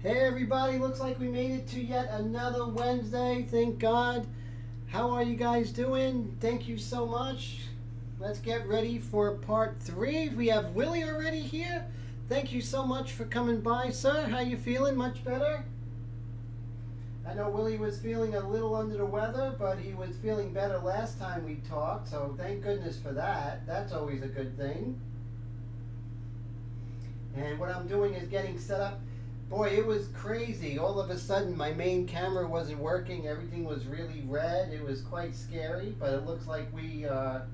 Hey everybody, looks like we made it to yet another Wednesday, thank God. How are you guys doing? Thank you so much. Let's get ready for part 3. We have Willie already here. Thank you so much for coming by, sir. How you feeling? Much better? I know Willie was feeling a little under the weather, but he was feeling better last time we talked, so thank goodness for that. That's always a good thing. And what I'm doing is getting set up. Boy, it was crazy. All of a sudden, my main camera wasn't working. Everything was really red. It was quite scary, but it looks like we are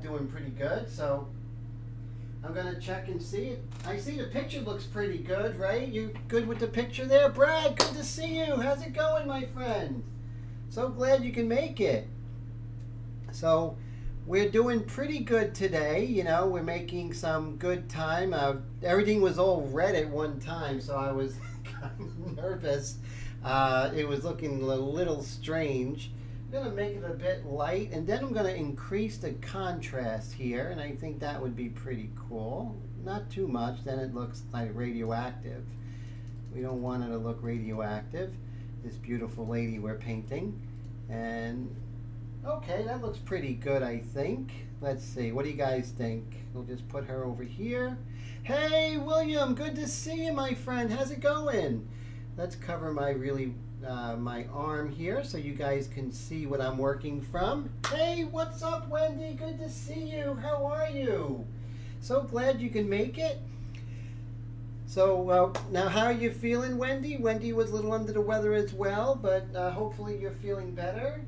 doing pretty good. So I'm going to check and see it. I see the picture looks pretty good, right? You good with the picture there? Brad, good to see you. How's it going, my friend? So glad you can make it. So we're doing pretty good today. You know, we're making some good time. Everything was all red at one time, so I was kind of nervous. It was looking a little strange. I'm going to make it a bit light, and then I'm going to increase the contrast here, and I think that would be pretty cool. Not too much, then it looks like radioactive. We don't want it to look radioactive. This beautiful lady we're painting. And okay, that looks pretty good, I think. Let's see, what do you guys think? We'll just put her over here. Hey, William, good to see you, my friend. How's it going? Let's cover my my arm here so you guys can see what I'm working from. Hey, what's up, Wendy? Good to see you. How are you? So glad you can make it. So now how are you feeling, Wendy? Wendy was a little under the weather as well, but hopefully you're feeling better.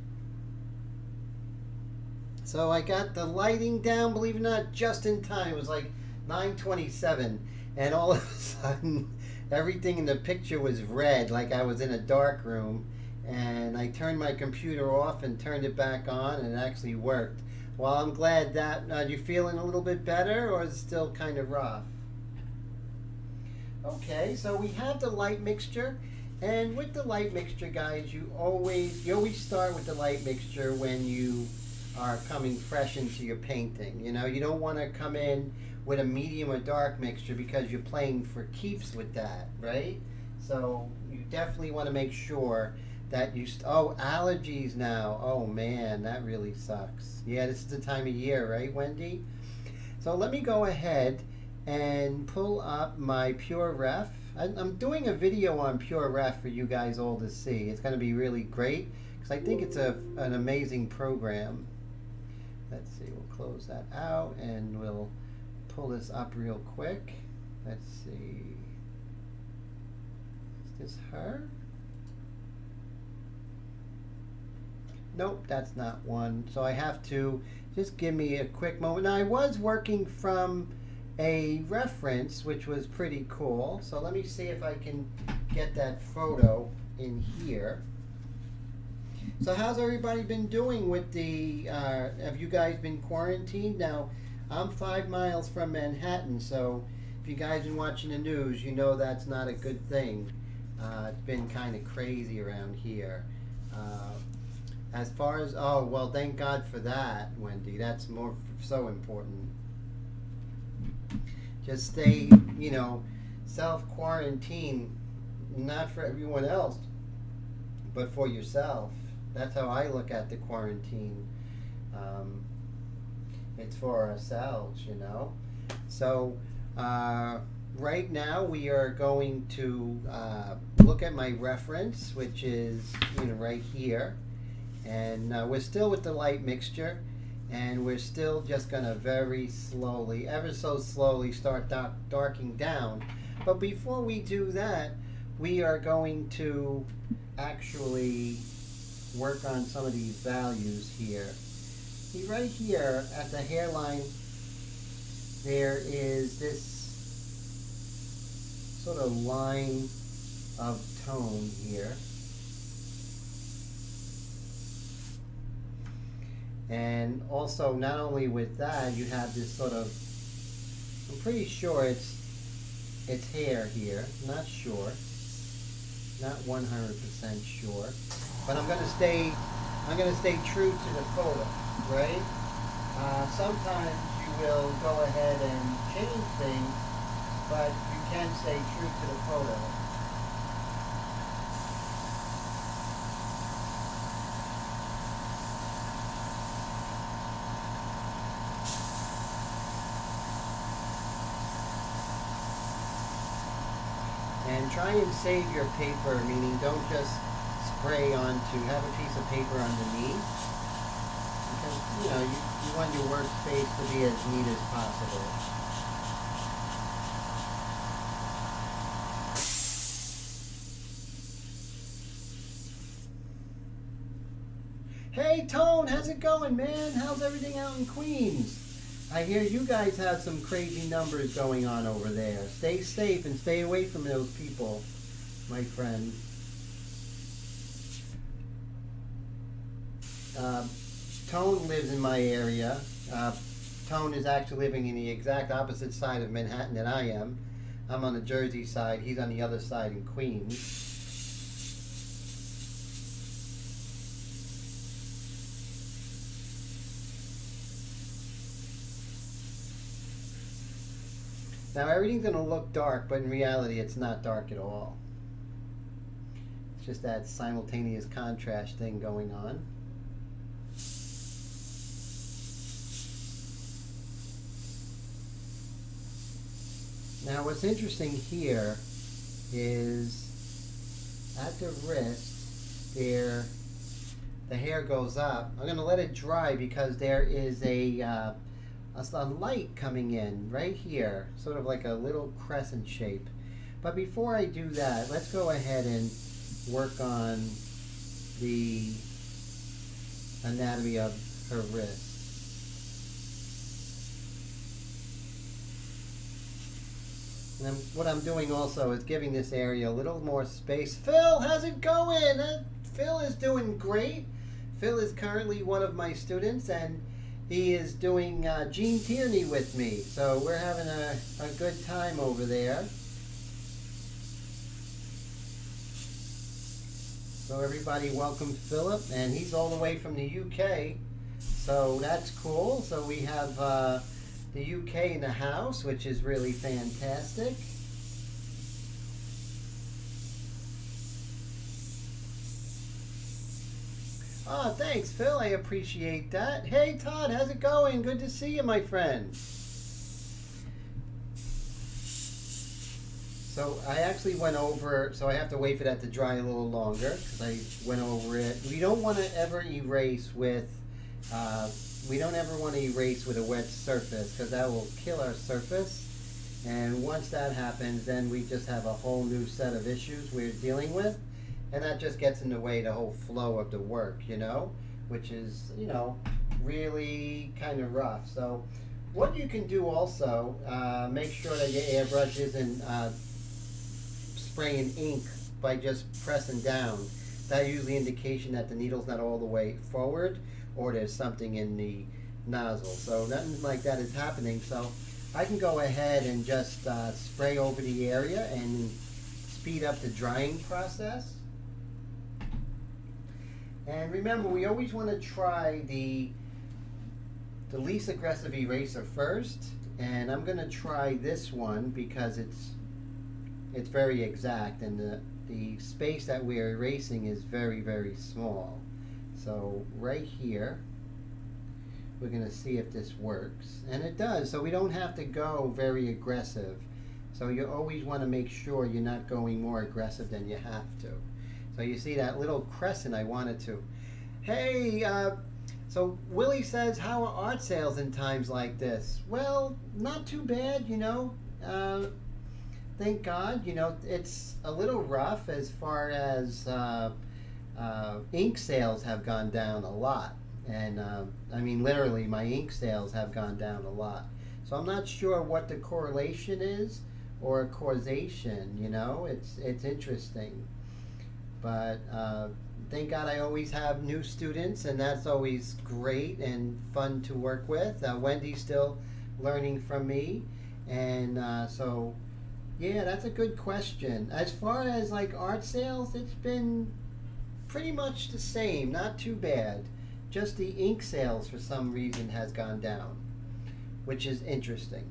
So I got the lighting down, believe it or not, just in time. It was like 9:27, and all of a sudden everything in the picture was red, like I was in a dark room, and I turned my computer off and turned it back on, and it actually worked. Well, I'm glad that. Are you feeling a little bit better, or is it still kind of rough? Okay, so we have the light mixture, and with the light mixture, guys, you always start with the light mixture when you are coming fresh into your painting. You know, you don't want to come in with a medium or dark mixture because you're playing for keeps with that, right? So you definitely want to make sure that you allergies now. Oh man, that really sucks. Yeah, this is the time of year, right, Wendy? So let me go ahead and pull up my Pure Ref. I'm doing a video on Pure Ref for you guys all to see. It's going to be really great because I think it's an amazing program. Let's see, we'll close that out and we'll pull this up real quick. Let's see. Is this her? Nope, that's not one. So I have to just give me a quick moment. Now I was working from a reference, which was pretty cool. So let me see if I can get that photo in here. So how's everybody been doing with the, have you guys been quarantined? Now, I'm 5 miles from Manhattan, so if you guys been watching the news, you know that's not a good thing. It's been kind of crazy around here. As far as, oh, well, thank God for that, Wendy. That's so important. Just stay, you know, self-quarantine, not for everyone else, but for yourself. That's how I look at the quarantine. It's for ourselves, you know. So right now we are going to look at my reference, which is, you know, right here. And we're still with the light mixture, and we're still just going to very slowly, ever so slowly, start darking down. But before we do that, we are going to actually work on some of these values here. See, right here at the hairline, there is this sort of line of tone here. And also, not only with that, you have this sort of, I'm pretty sure it's hair here, not sure, not 100% sure, but I'm gonna stay true to the photo, right? Sometimes you will go ahead and change things, but you can stay true to the photo. try and save your paper, meaning don't just spray onto, have a piece of paper underneath. Because, you want your workspace to be as neat as possible. Hey Tone, how's it going, man? How's everything out in Queens? I hear you guys have some crazy numbers going on over there. Stay safe and stay away from those people, my friend. Tone lives in my area. Tone is actually living in the exact opposite side of Manhattan that I am. I'm on the Jersey side. He's on the other side in Queens. Now everything's going to look dark, but in reality it's not dark at all. It's just that simultaneous contrast thing going on. Now what's interesting here is at the wrist there, the hair goes up. I'm going to let it dry because there is a light coming in right here, sort of like a little crescent shape. But before I do that, let's go ahead and work on the anatomy of her wrist. And then what I'm doing also is giving this area a little more space. Phil, how's it going? Phil is doing great. Phil is currently one of my students, and he is doing Gene Tierney with me, so we're having a good time over there. So everybody welcome Philip, and he's all the way from the UK, so that's cool. So we have the UK in the house, which is really fantastic. Oh, thanks, Phil. I appreciate that. Hey, Todd, how's it going? Good to see you, my friend. So I actually went over, so I have to wait for that to dry a little longer because I went over it. We don't want to ever erase with, we don't ever want to erase with a wet surface because that will kill our surface. And once that happens, then we just have a whole new set of issues we're dealing with. And that just gets in the way the whole flow of the work, which is, really kind of rough. So what you can do also, make sure that your airbrush isn't spraying ink by just pressing down. That's usually an indication that the needle's not all the way forward or there's something in the nozzle. So nothing like that is happening. So I can go ahead and just spray over the area and speed up the drying process. And remember, we always want to try the least aggressive eraser first, and I'm going to try this one because it's very exact, and the space that we're erasing is very, very small. So right here, we're going to see if this works, and it does. So we don't have to go very aggressive. So you always want to make sure you're not going more aggressive than you have to. So you see that little crescent I wanted to. Hey, so Willie says, how are art sales in times like this? Well, not too bad, thank God. It's a little rough as far as ink sales have gone down a lot. And I mean, literally, my ink sales have gone down a lot. So I'm not sure what the correlation is or causation, it's interesting. But thank God I always have new students, and that's always great and fun to work with. Wendy's still learning from me, and so yeah, that's a good question. As far as like art sales, it's been pretty much the same, not too bad. Just the ink sales for some reason has gone down, which is interesting.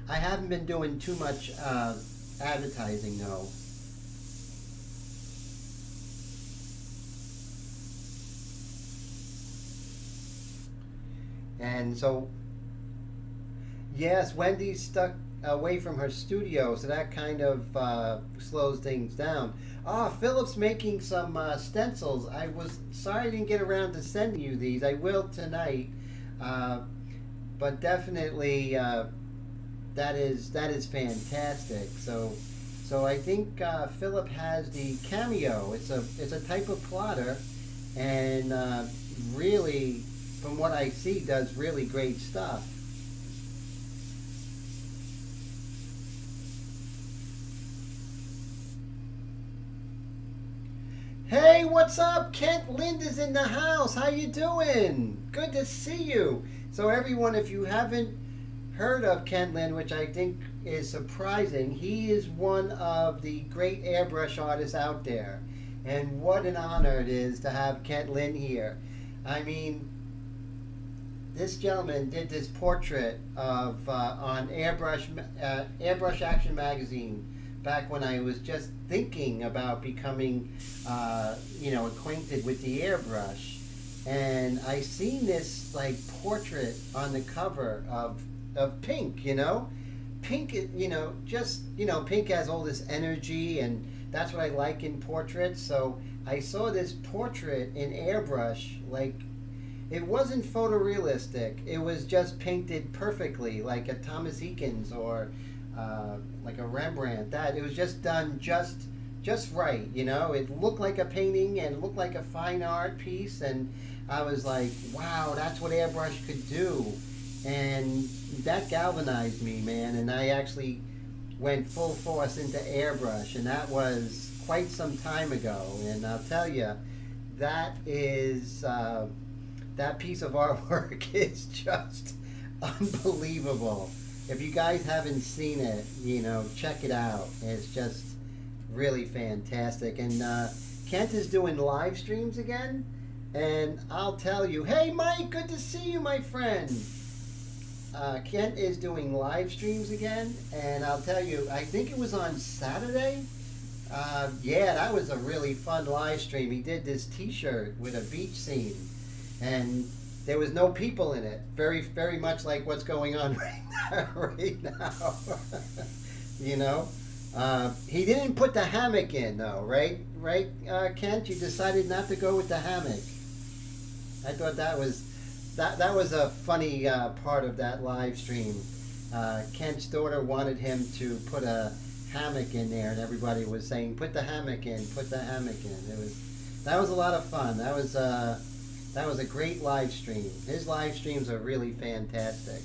I haven't been doing too much advertising though. And so, yes, Wendy's stuck away from her studio, so that kind of slows things down. Ah, Philip's making some stencils. I was sorry I didn't get around to sending you these. I will tonight, uh, but definitely that is fantastic. So I think Philip has the Cameo. It's a type of plotter, and really, from what I see, does really great stuff. Hey, what's up? Kent Lind is in the house. How you doing? Good to see you. So everyone, if you haven't heard of Kent Lind, which I think is surprising, he is one of the great airbrush artists out there. And what an honor it is to have Kent Lind here. I mean, this gentleman did this portrait of on Airbrush Action Magazine back when I was just thinking about becoming, acquainted with the airbrush, and I seen this like portrait on the cover of Pink. Pink, Pink has all this energy, and that's what I like in portraits. So I saw this portrait in airbrush, like it wasn't photorealistic. It was just painted perfectly, like a Thomas Eakins or like a Rembrandt. That it was just done just right. It looked like a painting and looked like a fine art piece, and I was like, wow, that's what airbrush could do, and that galvanized me, man. And I actually went full force into airbrush, and that was quite some time ago. And I'll tell you, that is that piece of artwork is just unbelievable. If you guys haven't seen it, check it out. It's just really fantastic. And Kent is doing live streams again. And I'll tell you, hey Mike, good to see you, my friend. Kent is doing live streams again. And I'll tell you, I think it was on Saturday. Yeah, that was a really fun live stream. He did this t-shirt with a beach scene. And there was no people in it. Very, very much like what's going on right now. He didn't put the hammock in, though, right? Right, Kent? You decided not to go with the hammock. I thought that was a funny part of that live stream. Kent's daughter wanted him to put a hammock in there, and everybody was saying, "Put the hammock in, put the hammock in." That was a lot of fun. That was a great live stream. His live streams are really fantastic.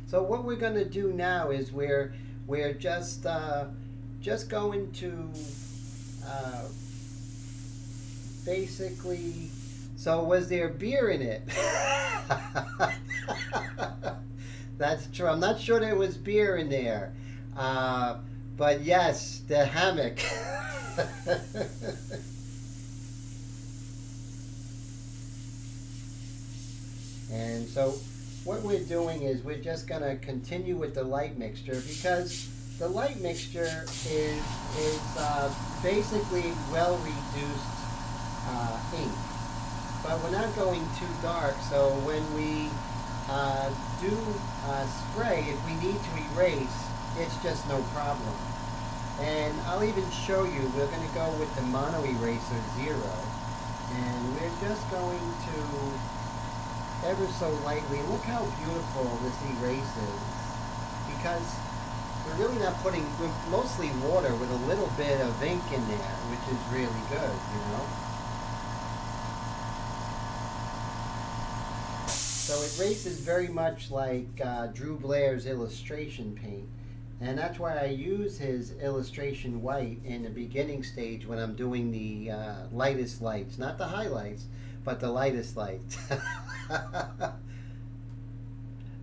So what we're going to do now is we're just going to basically. So was there beer in it? That's true. I'm not sure there was beer in there, but yes, the hammock. And so what we're doing is we're just going to continue with the light mixture, because the light mixture is basically well reduced ink, but we're not going too dark. So when we do spray, if we need to erase, it's just no problem. And I'll even show you, we're going to go with the Mono Eraser 0, and we're just going to ever so lightly, look how beautiful this erase is, because we're really not putting, we're mostly water with a little bit of ink in there, which is really good. So it erases very much like Drew Blair's illustration paint. And that's why I use his illustration white in the beginning stage when I'm doing the lightest lights. Not the highlights, but the lightest lights.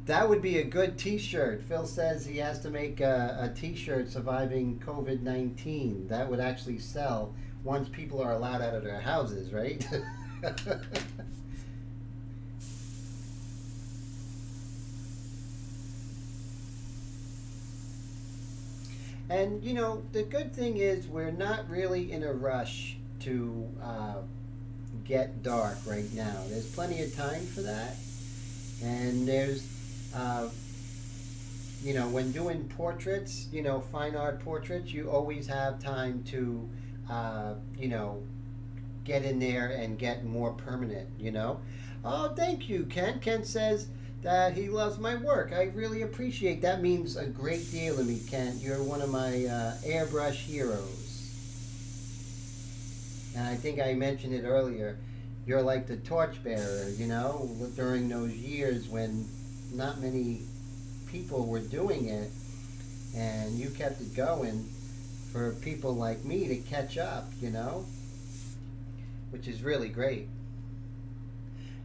That would be a good t-shirt. Phil says he has to make a t-shirt surviving COVID-19. That would actually sell once people are allowed out of their houses, right? And the good thing is we're not really in a rush to get dark right now. There's plenty of time for that. And there's, uh, when doing portraits, fine art portraits, you always have time to, uh, you know, get in there and get more permanent. Oh, thank you, Ken. Ken says that he loves my work. I really appreciate that. Means a great deal to me, Ken. You're one of my airbrush heroes. And I think I mentioned it earlier. You're like the torchbearer, during those years when not many people were doing it, and you kept it going for people like me to catch up, which is really great.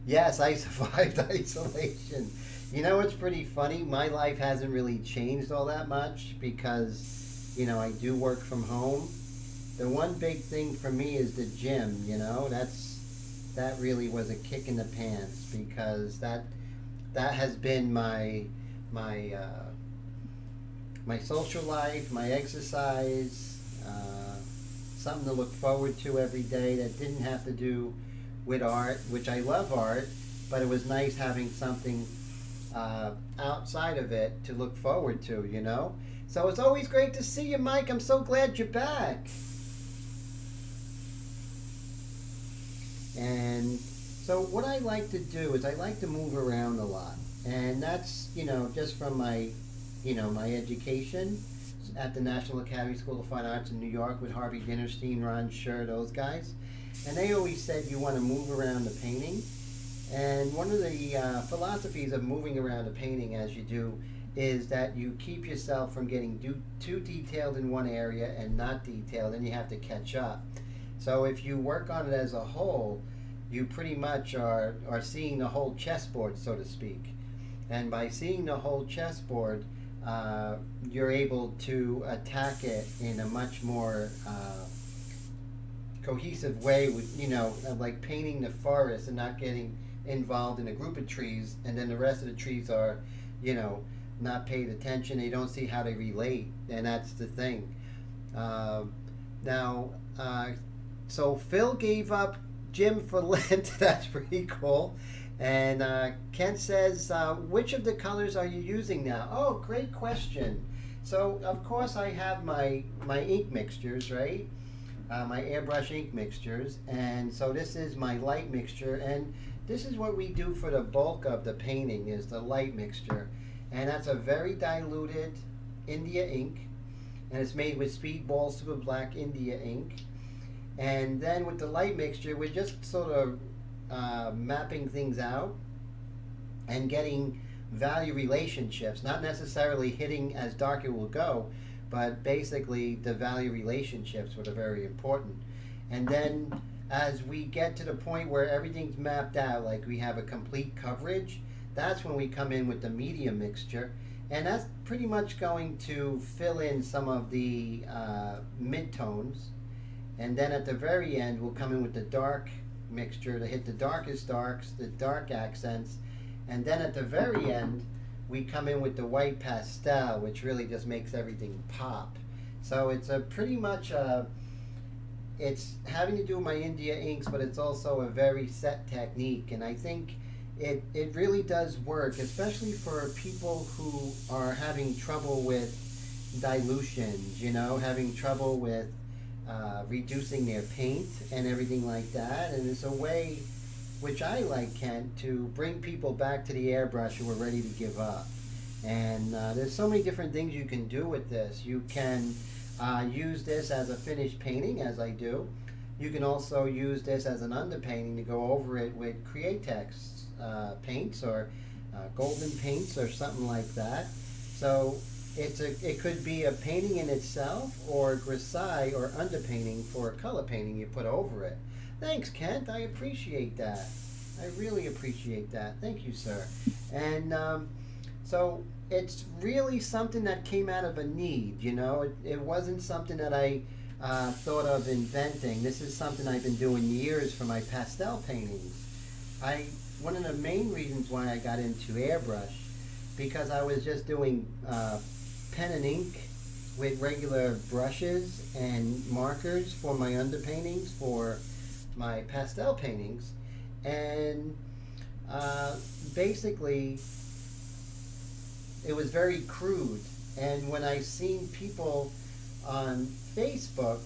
Yes, I survived isolation. It's pretty funny. My life hasn't really changed all that much because, I do work from home. The one big thing for me is the gym. That really was a kick in the pants because that has been my my social life, my exercise, something to look forward to every day that didn't have to do with art, which I love art, but it was nice having something outside of it to look forward to. So it's always great to see you, Mike. I'm so glad you're back. And so what I like to do is I like to move around a lot. And that's, just from my education at the National Academy School of Fine Arts in New York with Harvey Dinnerstein, Ron Scher, those guys. And they always said you want to move around the painting. And one of the philosophies of moving around a painting as you do is that you keep yourself from getting too detailed in one area and not detailed, and you have to catch up. So if you work on it as a whole, you pretty much are seeing the whole chessboard, so to speak. And by seeing the whole chessboard, you're able to attack it in a much more cohesive way with, like painting the forest and not getting involved in a group of trees, and then the rest of the trees are, not paid attention. They don't see how they relate, and that's the thing. Now, so Phil gave up gym for Lent. That's pretty cool. And Ken says, which of the colors are you using now? Oh, great question. So, of course, I have my ink mixtures, right? My airbrush ink mixtures. And so this is my light mixture. And this is what we do for the bulk of the painting is the light mixture. And that's a very diluted India ink. And it's made with Speedball Super Black India ink. And then with the light mixture, we're just sort of mapping things out and getting value relationships, not necessarily hitting as dark it will go, but basically the value relationships that are very important. And then as we get to the point where everything's mapped out, like we have a complete coverage, that's when we come in with the medium mixture. And that's pretty much going to fill in some of the midtones. And then at the very end, we'll come in with the dark mixture to hit the darkest darks, the dark accents. And then at the very end, we come in with the white pastel, which really just makes everything pop. So it's a pretty much, it's having to do with my India inks, but it's also a very set technique. And I think it really does work, especially for people who are having trouble with dilutions, having trouble with reducing their paint and everything like that. And it's a way, which I like, Kent, to bring people back to the airbrush who are ready to give up. And there's so many different things you can do with this. You can use this as a finished painting, as I do. You can also use this as an underpainting to go over it with Createx paints or golden paints or something like that. So it could be a painting in itself or grisaille or underpainting for a color painting you put over it. Thanks, Kent. I appreciate that. I really appreciate that. Thank you, sir. And so it's really something that came out of a need, It wasn't something that I thought of inventing. This is something I've been doing years for my pastel paintings. One of the main reasons why I got into airbrush, because I was just doing pen and ink with regular brushes and markers for my underpaintings, for my pastel paintings. And uh, basically, it was very crude. And when I seen people on Facebook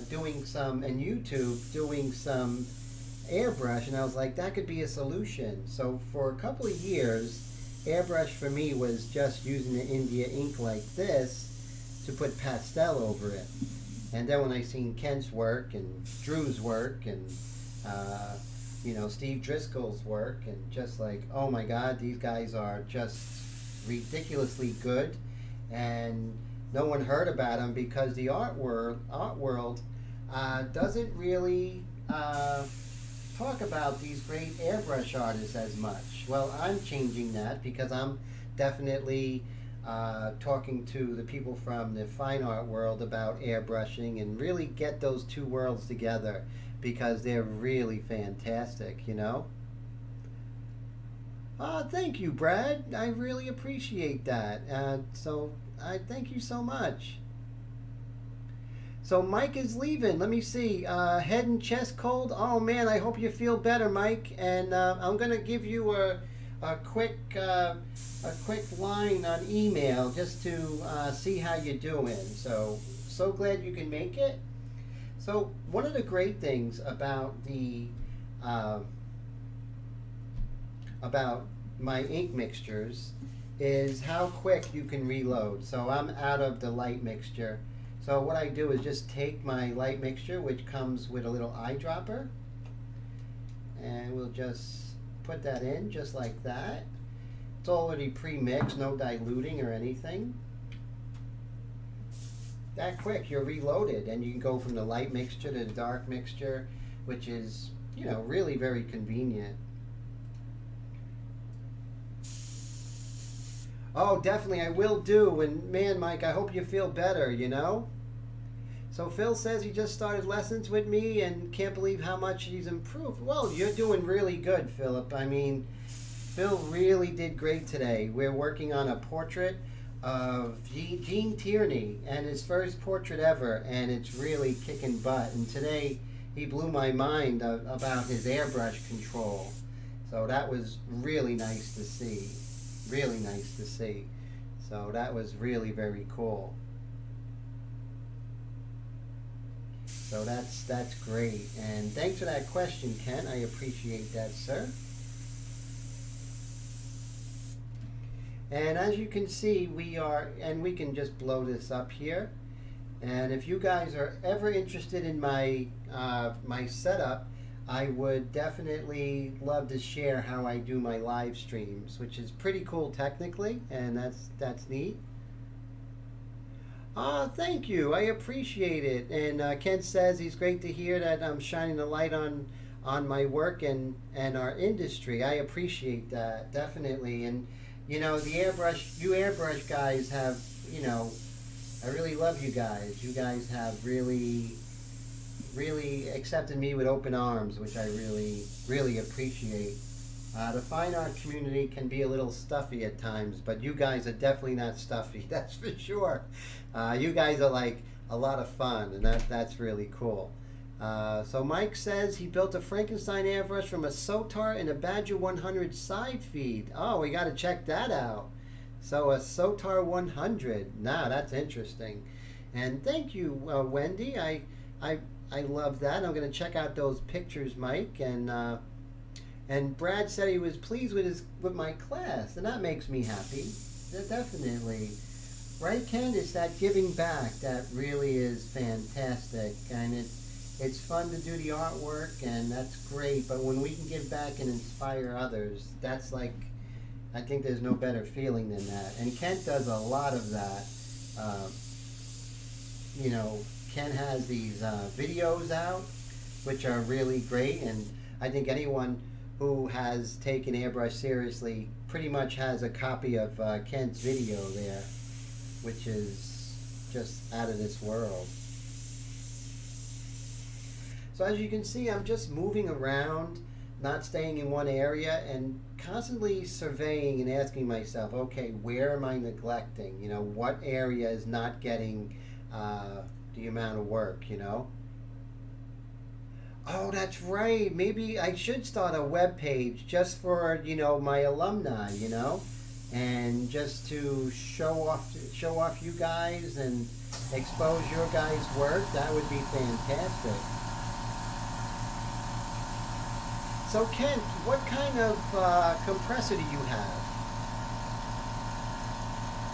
doing some, and YouTube doing some airbrush, and I was like, that could be a solution. So for a couple of years, airbrush for me was just using the India ink like this to put pastel over it. And then when I seen Kent's work and Drew's work and Steve Driscoll's work, and just like, oh my God, these guys are just ridiculously good, and no one heard about them because the art world doesn't really talk about these great airbrush artists as much. Well, I'm changing that because I'm definitely talking to the people from the fine art world about airbrushing and really get those two worlds together because they're really fantastic, you know? Thank you, Brad. I really appreciate that. So I thank you so much. So Mike is leaving. Let me see. Head and chest cold. Oh man, I hope you feel better, Mike. And I'm gonna give you a quick line on email just to see how you're doing. So glad you can make it. So one of the great things about about my ink mixtures is how quick you can reload. So I'm out of the light mixture. So what I do is just take my light mixture, which comes with a little eyedropper, and we'll just put that in just like that. It's already pre-mixed, no diluting or anything. That quick, you're reloaded, and you can go from the light mixture to the dark mixture, which is, really very convenient. Oh, definitely, I will do. And man, Mike, I hope you feel better, So Phil says he just started lessons with me and can't believe how much he's improved. Well, you're doing really good, Philip. I mean, Phil really did great today. We're working on a portrait of Gene Tierney, and his first portrait ever, and it's really kicking butt. And today he blew my mind about his airbrush control. So that was really nice to see. Really nice to see. So that was really very cool. So that's great. And thanks for that question, Ken. I appreciate that, sir. And as you can see, we can just blow this up here. And if you guys are ever interested in my my setup, I would definitely love to share how I do my live streams, which is pretty cool technically, and that's neat. Thank you. I appreciate it. And Ken says he's great to hear that I'm shining the light on my work and our industry. I appreciate that, definitely. And the airbrush guys have, I really love you guys. You guys have really accepted me with open arms, which I really appreciate. The fine art community can be a little stuffy at times, but you guys are definitely not stuffy, that's for sure. You guys are like a lot of fun, and that's really cool. So Mike says he built a Frankenstein airbrush from a Sotar and a Badger 100 side feed. Oh, we got to check that out. So a Sotar 100. Now that's interesting. And thank you, Wendy. I love that. I'm going to check out those pictures, Mike. And Brad said he was pleased with my class, and that makes me happy. Definitely. Right, Ken? It's that giving back that really is fantastic, and it's fun to do the artwork, and that's great. But when we can give back and inspire others, that's like, I think there's no better feeling than that. And Kent does a lot of that. Ken has these videos out, which are really great, and I think anyone who has taken airbrush seriously pretty much has a copy of Kent's video there, which is just out of this world. So as you can see, I'm just moving around, not staying in one area, and constantly surveying and asking myself, okay, where am I neglecting? What area is not getting the amount of work, Oh, that's right. Maybe I should start a web page just for, my alumni, and just to show off you guys and expose your guys' work. That would be fantastic. So Kent, what kind of compressor do you have?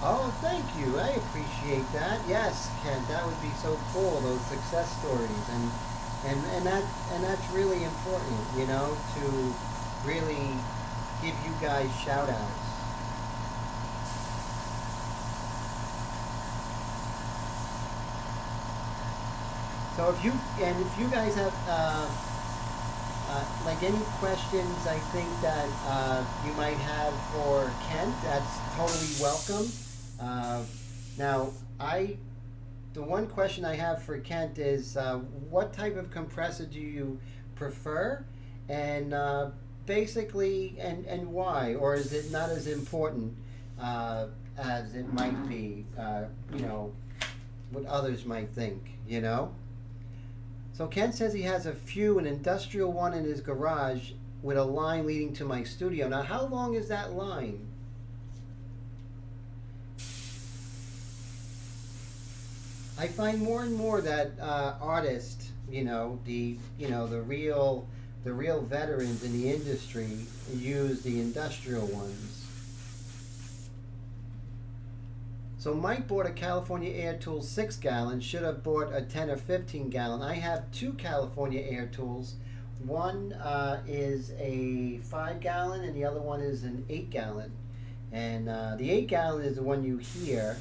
Oh, thank you. I appreciate that. Yes, Kent, that would be so cool. Those success stories, and that's really important, to really give you guys shout outs. So if you guys have like any questions, I think that you might have for Kent, that's totally welcome. Uh, now, the one question I have for Kent is, what type of compressor do you prefer, and basically, and why, or is it not as important as it might be? What others might think. So Ken says he has an industrial one in his garage with a line leading to my studio. Now, how long is that line? I find more and more that artists, the real veterans in the industry use the industrial ones. So Mike bought a California Air Tools 6-gallon, should have bought a 10 or 15-gallon. I have two California Air Tools. One is a 5-gallon and the other one is an 8-gallon. And the 8-gallon is the one you hear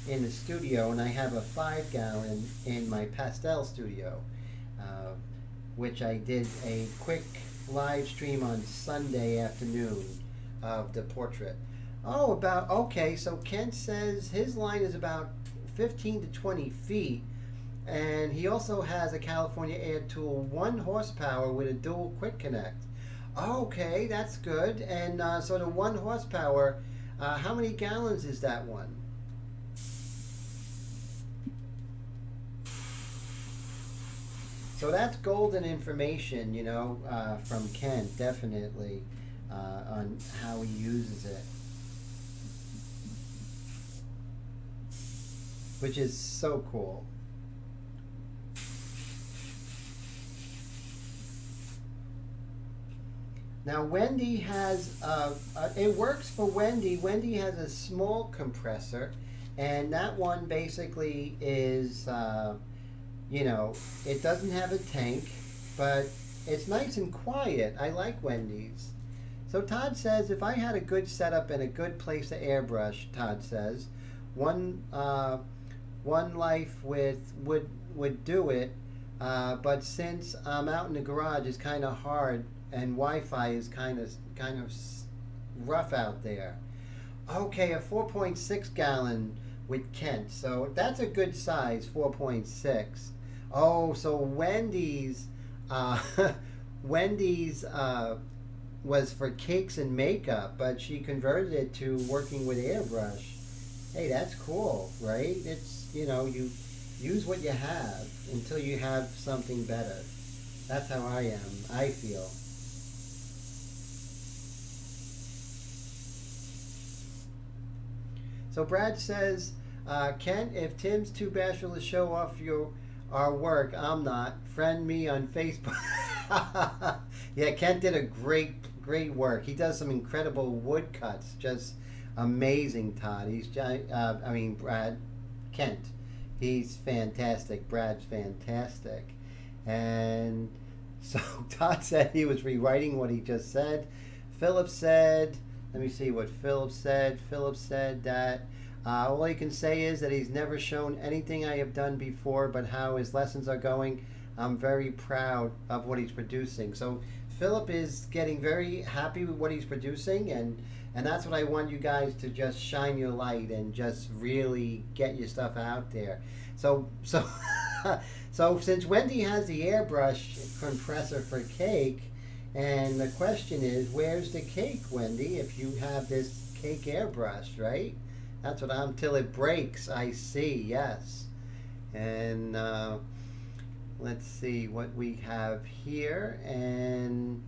in the studio, and I have a 5-gallon in my pastel studio, which I did a quick live stream on Sunday afternoon of the portrait. Oh, okay, so Kent says his line is about 15 to 20 feet, and he also has a California Air Tool 1 horsepower with a dual quick connect. Okay, that's good. And so the 1 horsepower, how many gallons is that one? So that's golden information, from Kent, definitely, on how he uses it. Which is so cool. Now Wendy has, it works for Wendy. Wendy has a small compressor, and that one basically is, it doesn't have a tank, but it's nice and quiet. I like Wendy's. So Todd says, if I had a good setup and a good place to airbrush, Todd says, one life would do it, but since I'm out in the garage, it's kind of hard, and Wi-Fi is kind of rough out there. Okay, a 4.6 gallon with Kent, so that's a good size, 4.6. Oh, so Wendy's Wendy's was for cakes and makeup, but she converted it to working with airbrush. Hey, that's cool, right? It's, you use what you have until you have something better. That's how I feel. So Brad says, Kent, if Tim's too bashful to show off our work, I'm not. Friend me on Facebook. Yeah, Kent did a great work. He does some incredible woodcuts, just amazing, Todd. Brad, Kent. He's fantastic. Brad's fantastic. And so Todd said he was rewriting what he just said. Philip said, let me see what Philip said. Philip said that all he can say is that he's never shown anything I have done before, but how his lessons are going. I'm very proud of what he's producing. So Philip is getting very happy with what he's producing, and that's what I want you guys to just shine your light and just really get your stuff out there. So so since Wendy has the airbrush compressor for cake, and the question is, where's the cake, Wendy, if you have this cake airbrush, right? That's what till it breaks, I see, yes. And let's see what we have here. And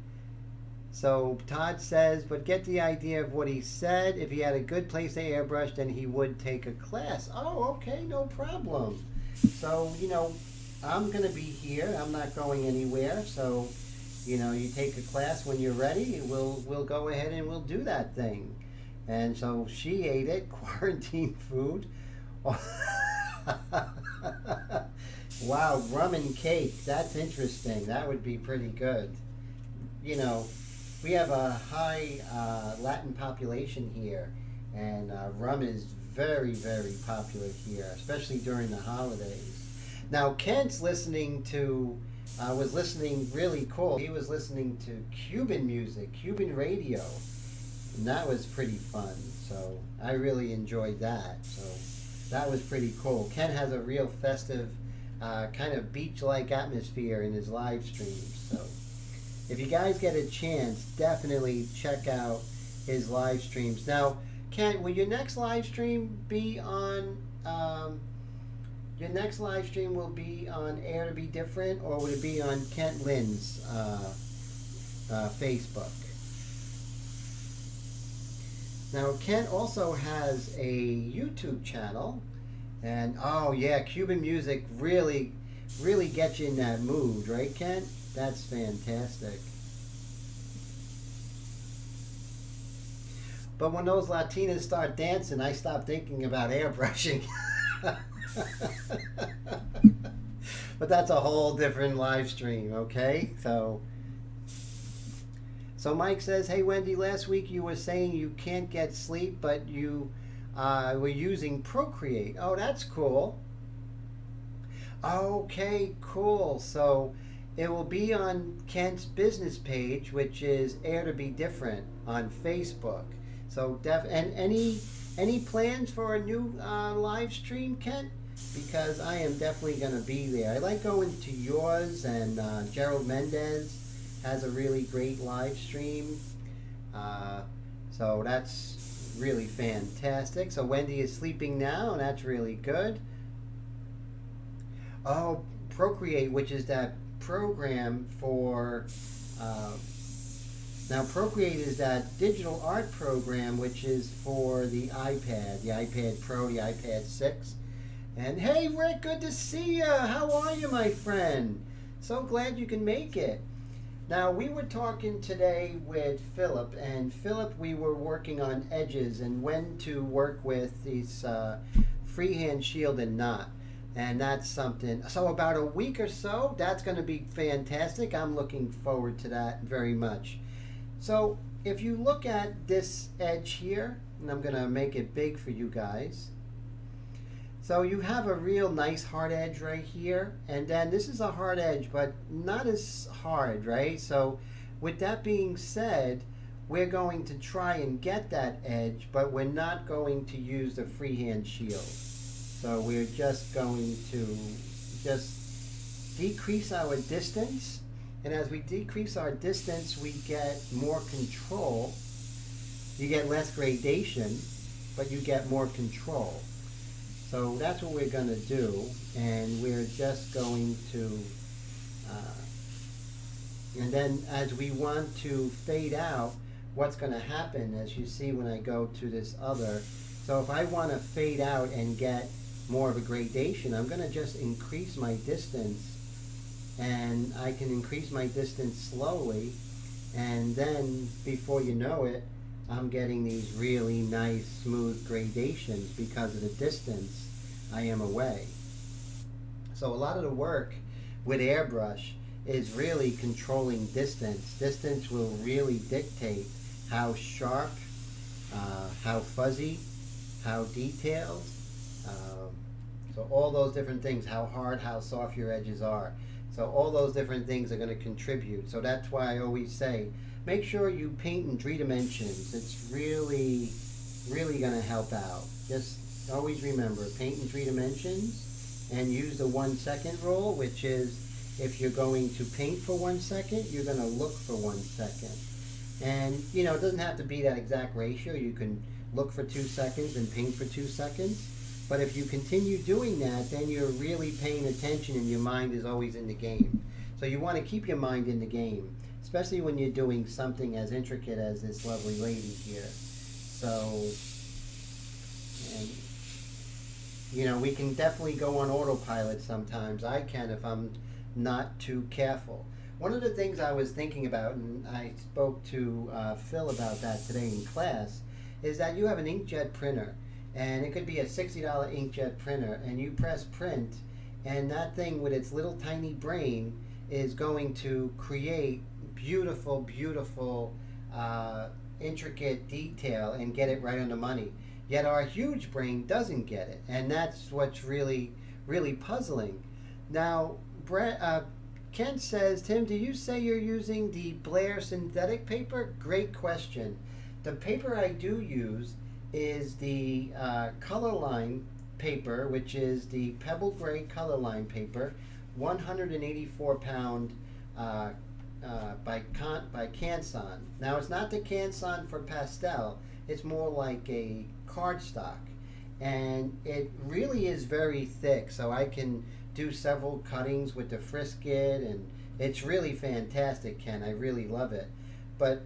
so Todd says, but get the idea of what he said. If he had a good place to airbrush, then he would take a class. Oh, okay, no problem. So, I'm going to be here. I'm not going anywhere. So, you take a class when you're ready. We'll go ahead and we'll do that thing. And so she ate it, quarantine food. Wow, rum and cake. That's interesting. That would be pretty good. We have a high Latin population here, and rum is very, very popular here, especially during the holidays. Now, Kent's was listening really cool. He was listening to Cuban music, Cuban radio, and that was pretty fun. So I really enjoyed that. So that was pretty cool. Kent has a real festive kind of beach-like atmosphere in his live streams. So if you guys get a chance, definitely check out his live streams. Now, Kent, will your next live stream be on? Your next live stream will be on Air to Be Different, or would it be on Kent Lynn's Facebook? Now, Kent also has a YouTube channel, and oh yeah, Cuban music really gets you in that mood, right, Kent? That's fantastic. But when those Latinas start dancing, I stop thinking about airbrushing. But that's a whole different live stream, okay? So Mike says, hey Wendy, last week you were saying you can't get sleep, but you were using Procreate. Oh, that's cool. Okay, cool. So it will be on Kent's business page, which is Air to Be Different on Facebook. So and any plans for a new live stream, Kent? Because I am definitely going to be there. I like going to yours, and Gerald Mendez has a really great live stream. So that's really fantastic. So Wendy is sleeping now, and that's really good. Oh, Procreate, which is that program for now Procreate is that digital art program which is for the iPad Pro, the iPad 6. And hey Rick, good to see you. How are you, my friend? So glad you can make it. Now, we were talking today with Philip, and Philip, we were working on edges and when to work with these freehand shield and knot. And that's something, so about a week or so, that's going to be fantastic. I'm looking forward to that very much. So if you look at this edge here, and I'm going to make it big for you guys. So you have a real nice hard edge right here, and then this is a hard edge, but not as hard, right? So with that being said, we're going to try and get that edge, but we're not going to use the freehand shield. So we're just going to decrease our distance, and as we decrease our distance, we get more control. You get less gradation, but you get more control. So that's what we're going to do, and we're just going to, and then as we want to fade out, what's going to happen, as you see when I go to this other, so if I want to fade out and get more of a gradation, I'm going to just increase my distance, and I can increase my distance slowly, and then before you know it, I'm getting these really nice smooth gradations because of the distance I am away. So a lot of the work with airbrush is really controlling distance. Distance will really dictate how sharp, how fuzzy, how detailed. So all those different things, how hard, how soft your edges are. So all those different things are going to contribute. So that's why I always say, make sure you paint in 3 dimensions. It's really going to help out. Just always remember, paint in 3 dimensions and use the 1 second rule, which is if you're going to paint for 1 second, you're going to look for 1 second. And, it doesn't have to be that exact ratio. You can look for 2 seconds and paint for 2 seconds. But if you continue doing that, then you're really paying attention and your mind is always in the game. So you want to keep your mind in the game, especially when you're doing something as intricate as this lovely lady here. So, and, you know, we can definitely go on autopilot sometimes. I can if I'm not too careful. One of the things I was thinking about, and I spoke to Phil about that today in class, is that you have an inkjet printer. And it could be a $60 inkjet printer, and you press print, and that thing with its little tiny brain is going to create beautiful, beautiful, intricate detail and get it right on the money. Yet our huge brain doesn't get it, and that's what's really, really puzzling. Now, Kent says, Tim, do you say you're using the Blair synthetic paper? Great question. The paper I do use is the color line paper, which is the pebble gray color line paper, 184 pound by Canson. Now it's not the Canson for pastel, it's more like a cardstock, and it really is very thick, so I can do several cuttings with the Frisket, and it's really fantastic, Ken. I really love it. But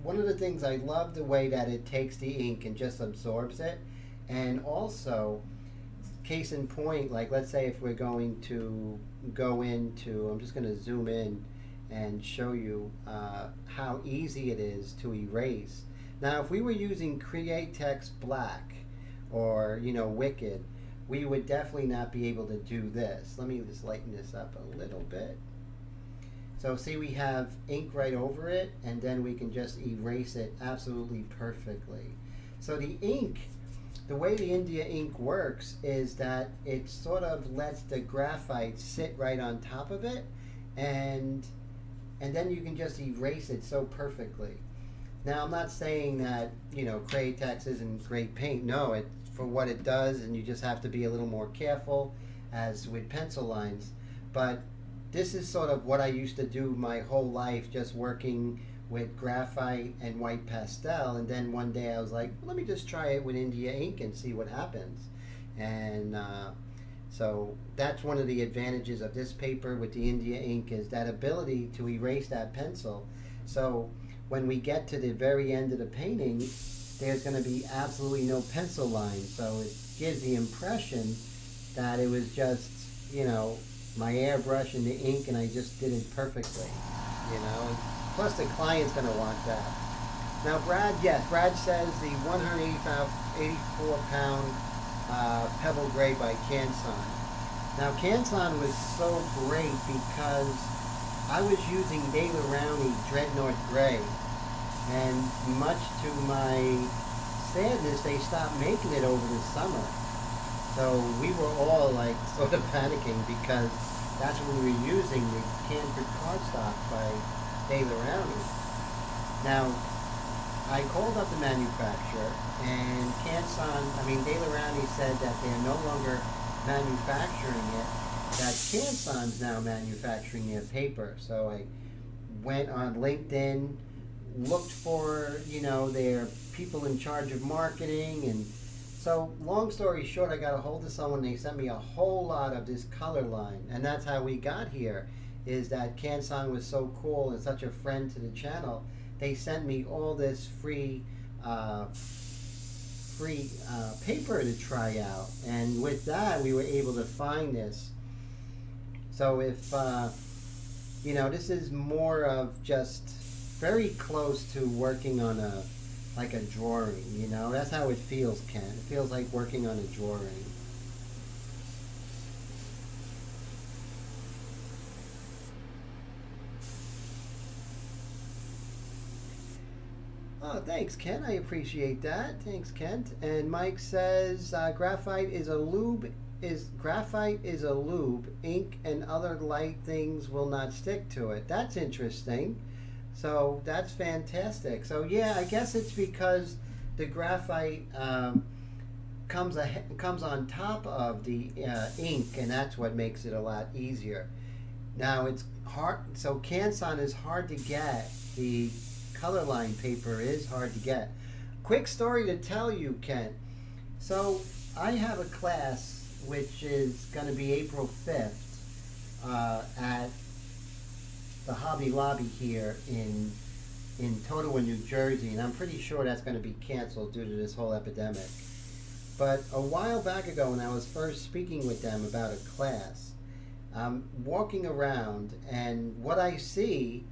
one of the things, I love the way that it takes the ink and just absorbs it. And also, case in point, like let's say if we're going to go into, I'm just going to zoom in and show you how easy it is to erase. Now if we were using Createx Black or, you know, Wicked, we would definitely not be able to do this. Let me just lighten this up a little bit. So see, we have ink right over it, and then we can just erase it absolutely perfectly. So the ink, the way the India ink works is that it sort of lets the graphite sit right on top of it, and then you can just erase it so perfectly. Now I'm not saying that, you know, Createx isn't great paint. No, it's for what it does, and you just have to be a little more careful, as with pencil lines. But this is sort of what I used to do my whole life, just working with graphite and white pastel. And then one day I was like, well, let me just try it with India ink and see what happens. And so that's one of the advantages of this paper with the India ink, is that ability to erase that pencil. So when we get to the very end of the painting, there's going to be absolutely no pencil line. So it gives the impression that it was just, you know, my airbrush and the ink, and I just did it perfectly, you know. And plus the client's going to want that. Now Brad, yes, Brad says the 184 pound pebble gray by Canson. Now Canson was so great because I was using De La Rowney Dreadnought Gray, and much to my sadness, they stopped making it over the summer. So we were all like sort of panicking, because that's what we were using, the Canford cardstock by De La Rowney. Now, I called up the manufacturer, and De La Rowney said that they're no longer manufacturing it, that Canson's now manufacturing their paper. So I went on LinkedIn, looked for, you know, their people in charge of marketing, and so long story short, I got a hold of someone, and they sent me a whole lot of this color line, and that's how we got here, is that Canson was so cool and such a friend to the channel. They sent me all this free paper to try out, and with that we were able to find this. So if you know, this is more of just very close to working on like a drawing, you know. That's how it feels, Ken. It feels like working on a drawing. Oh, thanks, Ken. I appreciate that. Thanks, Kent. And Mike says graphite is a lube. Graphite is a lube. Ink and other light things will not stick to it. That's interesting. So that's fantastic. So yeah, I guess it's because the graphite comes on top of the ink, and that's what makes it a lot easier. Now it's hard. So Canson is hard to get. The color line paper is hard to get. Quick story to tell you, Kent. So I have a class which is going to be April 5th at the Hobby Lobby here in Totowa, New Jersey, and I'm pretty sure that's going to be canceled due to this whole epidemic. But a while back ago, when I was first speaking with them about a class, I'm walking around, and what I see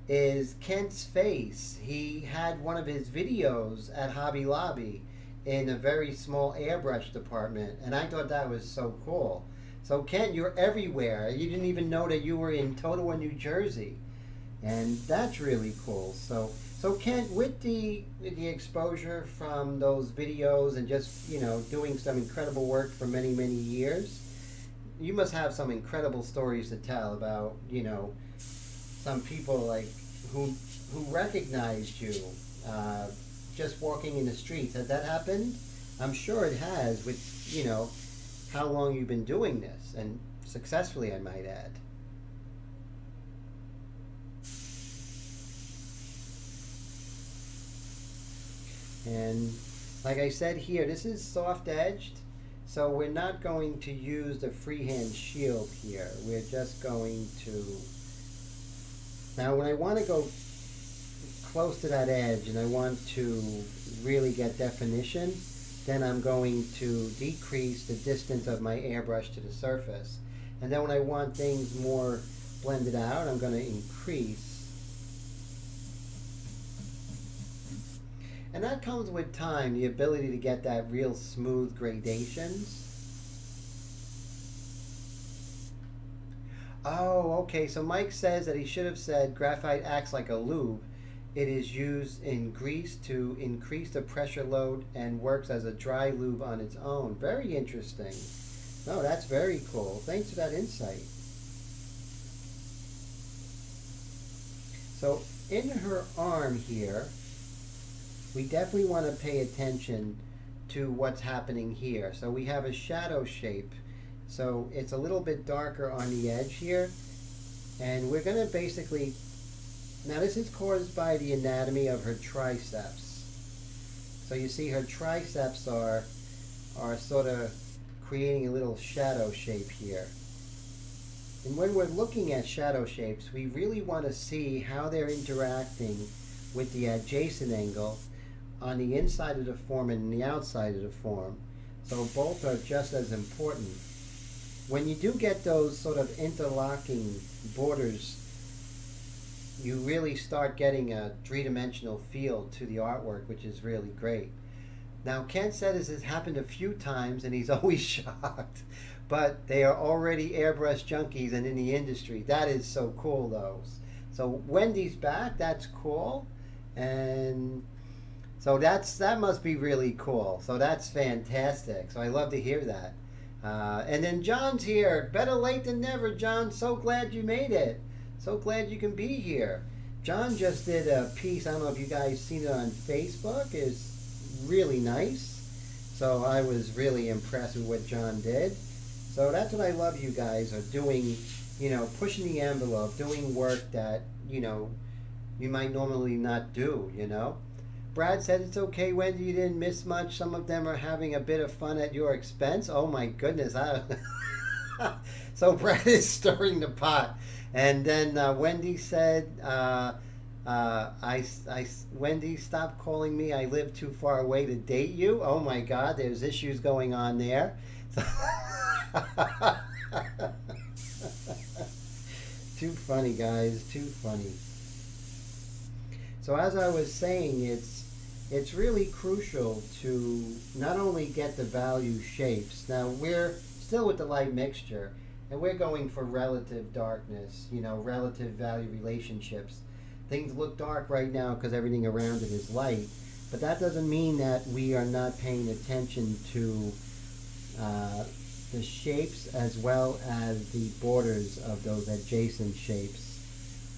is Kent's face. He had one of his videos at Hobby Lobby in a very small airbrush department, and I thought that was so cool. So Kent, you're everywhere. You didn't even know that you were in Totowa, New Jersey, and that's really cool. So Kent, with the exposure from those videos and just doing some incredible work for many years, you must have some incredible stories to tell about some people like who recognized you just walking in the streets. Has that happened? I'm sure it has with how long you've been doing this, and successfully, I might add. And like I said here, this is soft edged, so we're not going to use the freehand shield here. We're just going to, now when I want to go close to that edge and I want to really get definition, then I'm going to decrease the distance of my airbrush to the surface. And then when I want things more blended out, I'm going to increase. And that comes with time, the ability to get that real smooth gradations. Oh, okay, so Mike says that he should have said graphite acts like a lube. It is used in grease to increase the pressure load and works as a dry lube on its own. Very interesting. No, that's very cool. Thanks for that insight. So in her arm here, we definitely want to pay attention to what's happening here. So we have a shadow shape. So it's a little bit darker on the edge here. And we're going to basically, now this is caused by the anatomy of her triceps. So you see her triceps are sort of creating a little shadow shape here. And when we're looking at shadow shapes, we really want to see how they're interacting with the adjacent angle on the inside of the form and the outside of the form. So both are just as important. When you do get those sort of interlocking borders, you really start getting a three-dimensional feel to the artwork, which is really great. Now, Kent said this has happened a few times, and he's always shocked. But they are already airbrush junkies and in the industry. That is so cool, though. So Wendy's back. That's cool. And so that must be really cool. So that's fantastic. So I love to hear that. And then John's here. Better late than never, John. So glad you made it. So glad you can be here. John just did a piece. I don't know if you guys seen it on Facebook. It's really nice. So I was really impressed with what John did. So that's what I love, you guys are doing, pushing the envelope, doing work that, you might normally not do, Brad said it's okay, Wendy, you didn't miss much. Some of them are having a bit of fun at your expense. Oh my goodness. So Brad is stirring the pot. And then Wendy said, Wendy, stop calling me. I live too far away to date you. Oh my God, there's issues going on there. Too funny, guys, too funny. So as I was saying, it's really crucial to not only get the value shapes. Now we're still with the light mixture, and we're going for relative darkness, relative value relationships. Things look dark right now because everything around it is light, but that doesn't mean that we are not paying attention to the shapes as well as the borders of those adjacent shapes,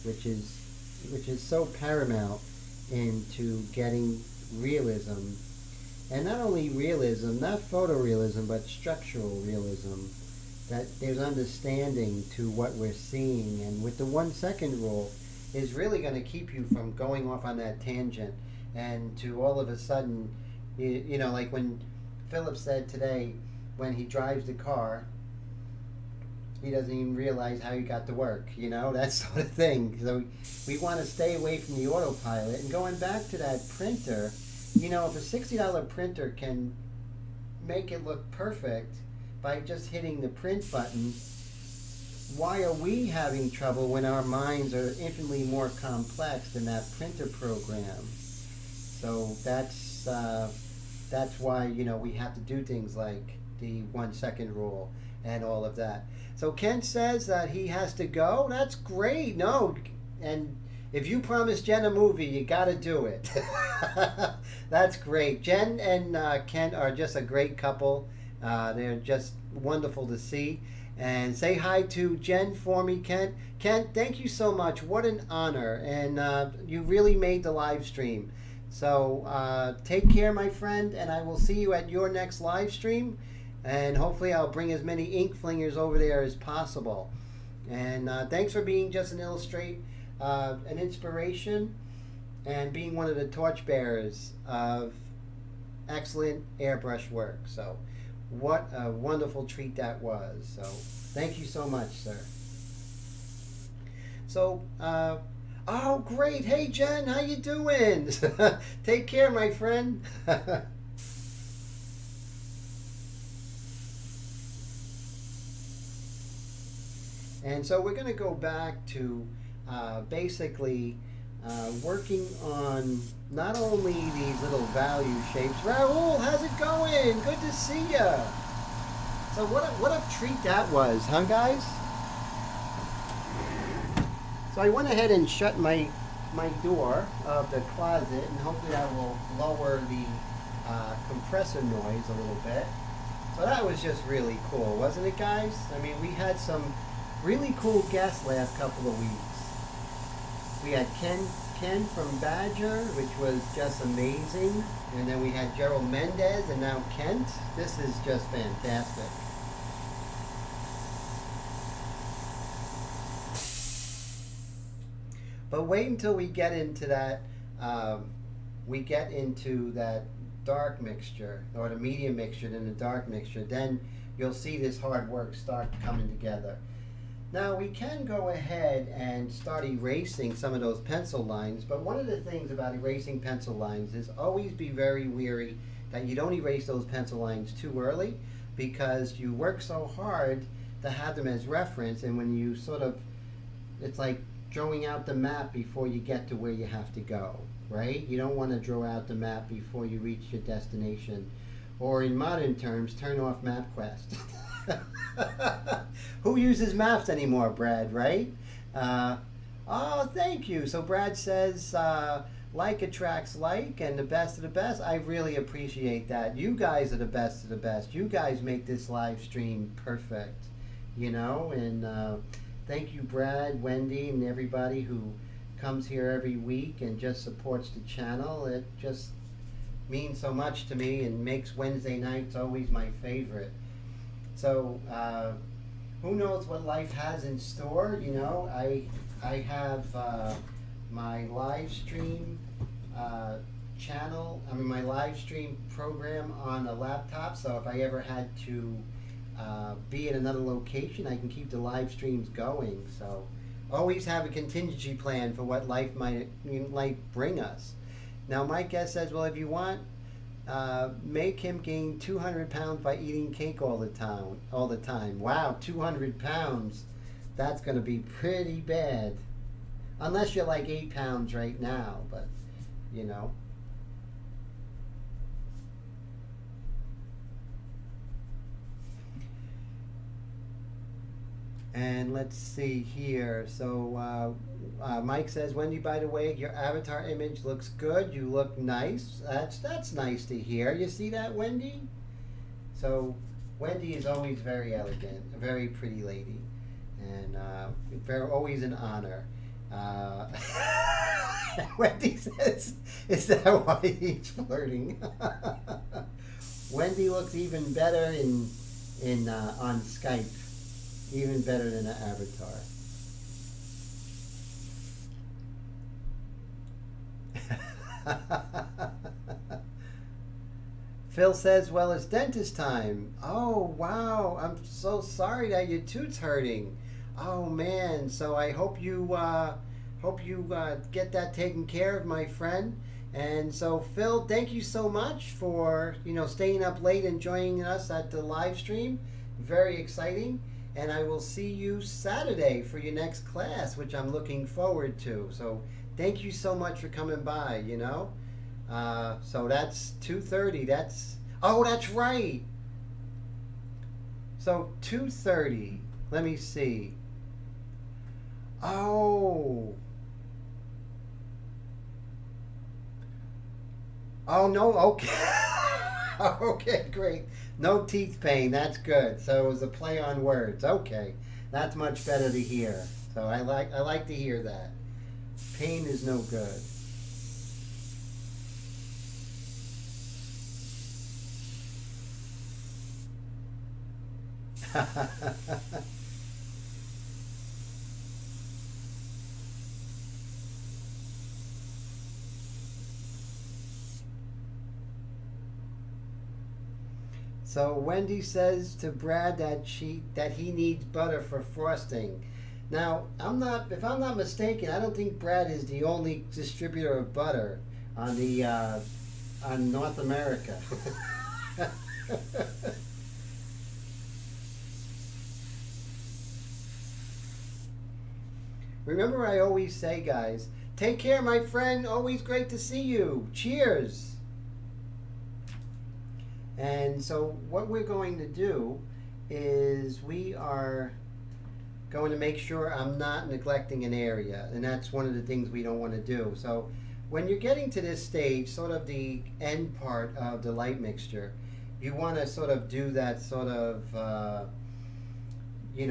which is so paramount into getting realism. And not only realism, not photorealism, but structural realism, that there's understanding to what we're seeing. And with the 1 second rule is really going to keep you from going off on that tangent and to all of a sudden, like when Philip said today, when he drives the car, he doesn't even realize how he got to work, you know, that sort of thing. So we want to stay away from the autopilot. And going back to that printer, you know, if a $60 printer can make it look perfect by just hitting the print button, why are we having trouble when our minds are infinitely more complex than that printer program? So that's why, you know, we have to do things like the 1 second rule and all of that. So Kent says that he has to go. That's great. No, and if you promise Jen a movie, you got to do it. That's great. Jen and Kent are just a great couple. They're just wonderful to see. And say hi to Jen for me, Kent. Kent, thank you so much. What an honor. And you really made the live stream. So take care, my friend, and I will see you at your next live stream. And hopefully I'll bring as many ink flingers over there as possible. And thanks for being just an inspiration, and being one of the torchbearers of excellent airbrush work. So what a wonderful treat that was. So thank you so much, sir. So, oh great. Hey Jen, how you doing? Take care, my friend. And so we're going to go back to basically working on not only these little value shapes. Raul, how's it going? Good to see you. So what a treat that was, huh, guys? So I went ahead and shut my door of the closet, and hopefully that will lower the compressor noise a little bit. So that was just really cool, wasn't it, guys? I mean, we had some really cool guests last couple of weeks. We had Ken from Badger, which was just amazing. And then we had Gerald Mendez, and now Kent. This is just fantastic. But wait until we get into that, dark mixture, or the medium mixture, then the dark mixture. Then you'll see this hard work start coming together. Now we can go ahead and start erasing some of those pencil lines, but one of the things about erasing pencil lines is always be very wary that you don't erase those pencil lines too early, because you work so hard to have them as reference, and when you it's like drawing out the map before you get to where you have to go, right? You don't want to draw out the map before you reach your destination, or in modern terms, turn off MapQuest. Who uses maps anymore, Brad, right? Oh, thank you. So Brad says, like attracts like, and the best of the best. I really appreciate that. You guys are the best of the best. You guys make this live stream perfect, you know, and thank you, Brad, Wendy, and everybody who comes here every week and just supports the channel. It just means so much to me and makes Wednesday nights always my favorite. So who knows what life has in store, you know. I have my live stream my live stream program on a laptop, so if I ever had to be in another location, I can keep the live streams going. So always have a contingency plan for what life might bring us. Now my guest says, well, if you want, make him gain 200 pounds by eating cake all the time. Wow, 200 pounds. That's going to be pretty bad. Unless you're like 8 pounds right now, but, you know. And let's see here. So Mike says, Wendy, by the way, your avatar image looks good. You look nice. That's nice to hear. You see that, Wendy? So Wendy is always very elegant, a very pretty lady, and always an honor. Wendy says, is that why he's flirting? Wendy looks even better on Skype. Even better than an avatar. Phil says, well, it's dentist time. Oh, wow. I'm so sorry that your tooth's hurting. Oh, man. So I hope you get that taken care of, my friend. And so, Phil, thank you so much for staying up late and joining us at the live stream. Very exciting. And I will see you Saturday for your next class, which I'm looking forward to. So thank you so much for coming by. So that's 2:30. That's right. So 2:30. Let me see. Oh. Oh no. Okay. Okay, great. No teeth pain. That's good. So it was a play on words. Okay, that's much better to hear. So I like to hear that. Pain is no good. So Wendy says to Brad that he needs butter for frosting. Now, if I'm not mistaken, I don't think Brad is the only distributor of butter on the on North America. Remember, I always say, guys, take care, my friend. Always great to see you. Cheers. And so what we're going to do is we are going to make sure I'm not neglecting an area, and that's one of the things we don't want to do. So when you're getting to this stage, sort of the end part of the light mixture, you want to sort of do that sort of, you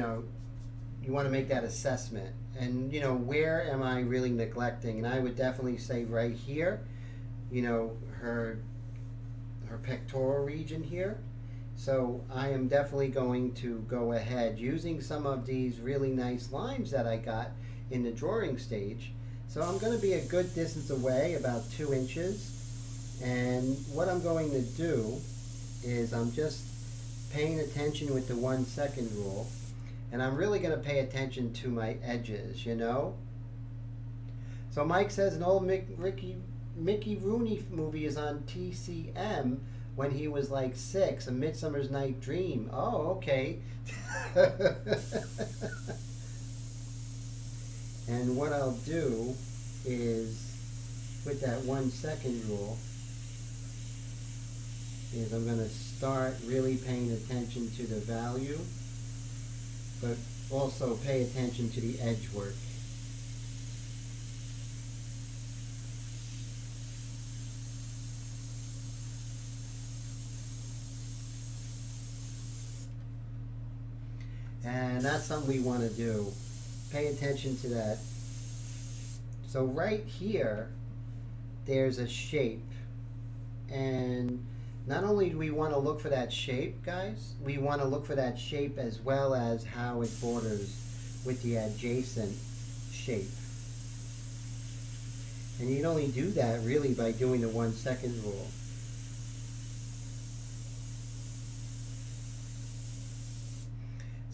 want to make that assessment. And, where am I really neglecting? And I would definitely say right here, her pectoral region here. So I am definitely going to go ahead using some of these really nice lines that I got in the drawing stage. So I'm going to be a good distance away, about 2 inches. And what I'm going to do is I'm just paying attention with the 1 second rule. And I'm really going to pay attention to my edges, So Mike says an old Mickey Rooney movie is on TCM when he was like 6, A Midsummer's Night Dream. Oh, okay. And what I'll do is, with that 1 second rule, is I'm going to start really paying attention to the value, but also pay attention to the edge work. And that's something we want to do. Pay attention to that. So right here, there's a shape. And not only do we want to look for that shape, guys, we want to look for that shape as well as how it borders with the adjacent shape. And you'd only do that really by doing the 1 second rule.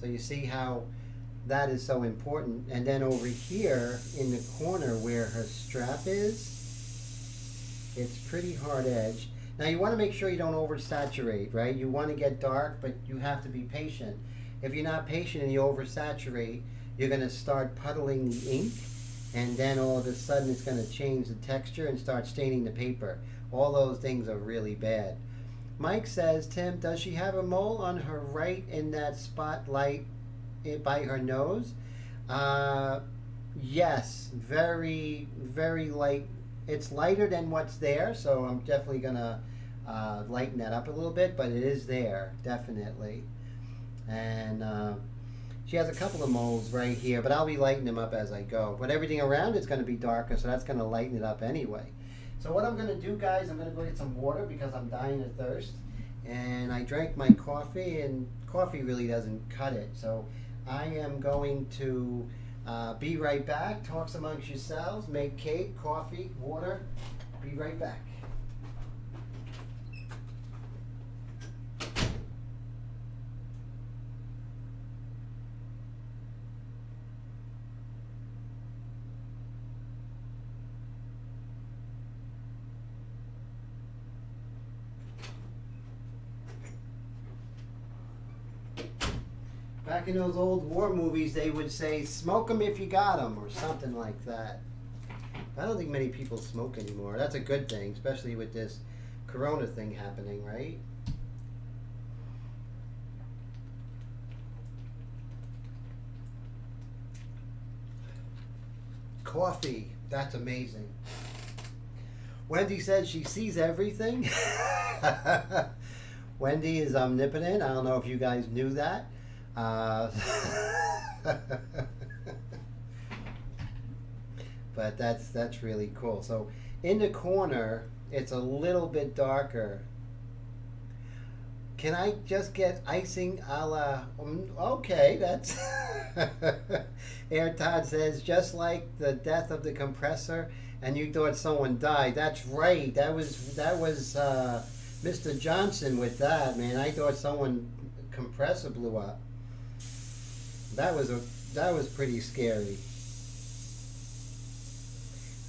So you see how that is so important. And then over here in the corner where her strap is, it's pretty hard edge. Now you want to make sure you don't oversaturate, right? You want to get dark, but you have to be patient. If you're not patient and you oversaturate, you're going to start puddling the ink, and then all of a sudden it's going to change the texture and start staining the paper. All those things are really bad. Mike says, Tim, does she have a mole on her right in that spotlight by her nose? Yes, very, very light. It's lighter than what's there, so I'm definitely going to lighten that up a little bit, but it is there, definitely. And she has a couple of moles right here, but I'll be lightening them up as I go. But everything around it's going to be darker, so that's going to lighten it up anyway. So what I'm going to do, guys, I'm going to go get some water because I'm dying of thirst. And I drank my coffee, and coffee really doesn't cut it. So I am going to be right back. Talks amongst yourselves. Make cake, coffee, water. Be right back. Back in those old war movies, they would say, "Smoke 'em if you got 'em," or something like that. I don't think many people smoke anymore. That's a good thing, especially with this Corona thing happening, right? Coffee. That's amazing. Wendy said she sees everything. Wendy is omnipotent. I don't know if you guys knew that. But that's really cool. So in the corner, it's a little bit darker. Can I just get icing a la... Okay, that's... Air Todd says, just like the death of the compressor, and you thought someone died. That's right. That was Mr. Johnson with that, man. I thought someone compressor blew up. That was pretty scary.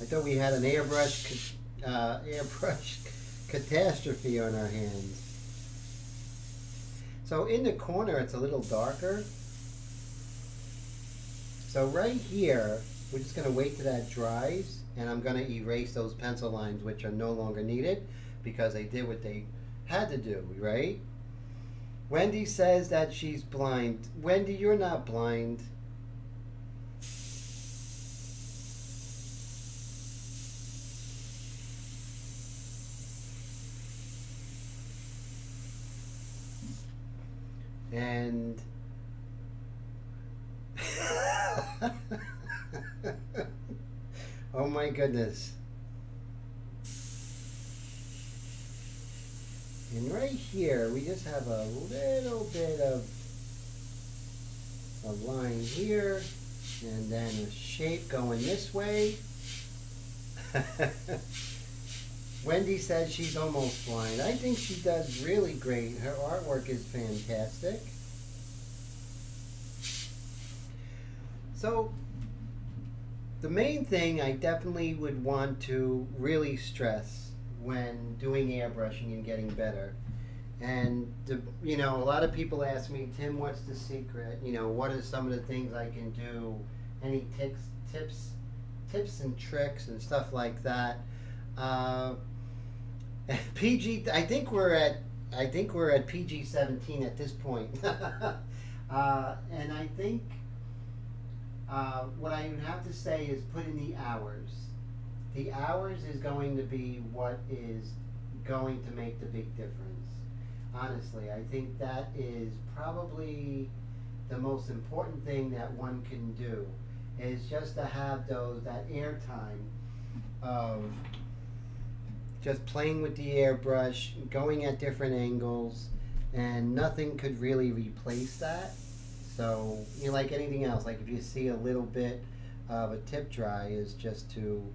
I thought we had an airbrush catastrophe on our hands. So in the corner, it's a little darker. So right here, we're just going to wait till that dries, and I'm going to erase those pencil lines, which are no longer needed because they did what they had to do, right? Wendy says that she's blind. Wendy, you're not blind. And oh my goodness. And right here, we just have a little bit of a line here, and then a shape going this way. Wendy says she's almost blind. I think she does really great. Her artwork is fantastic. So, the main thing I definitely would want to really stress when doing airbrushing and getting better, and a lot of people ask me, Tim, what's the secret? What are some of the things I can do? Any tips and tricks and stuff like that. PG. I think we're at PG-17 at this point, and I think what I would have to say is put in the hours. The hours is going to be what is going to make the big difference. Honestly, I think that is probably the most important thing that one can do, is just to have that air time of just playing with the airbrush, going at different angles, and nothing could really replace that. So, like anything else, like if you see a little bit of a tip dry, is just to,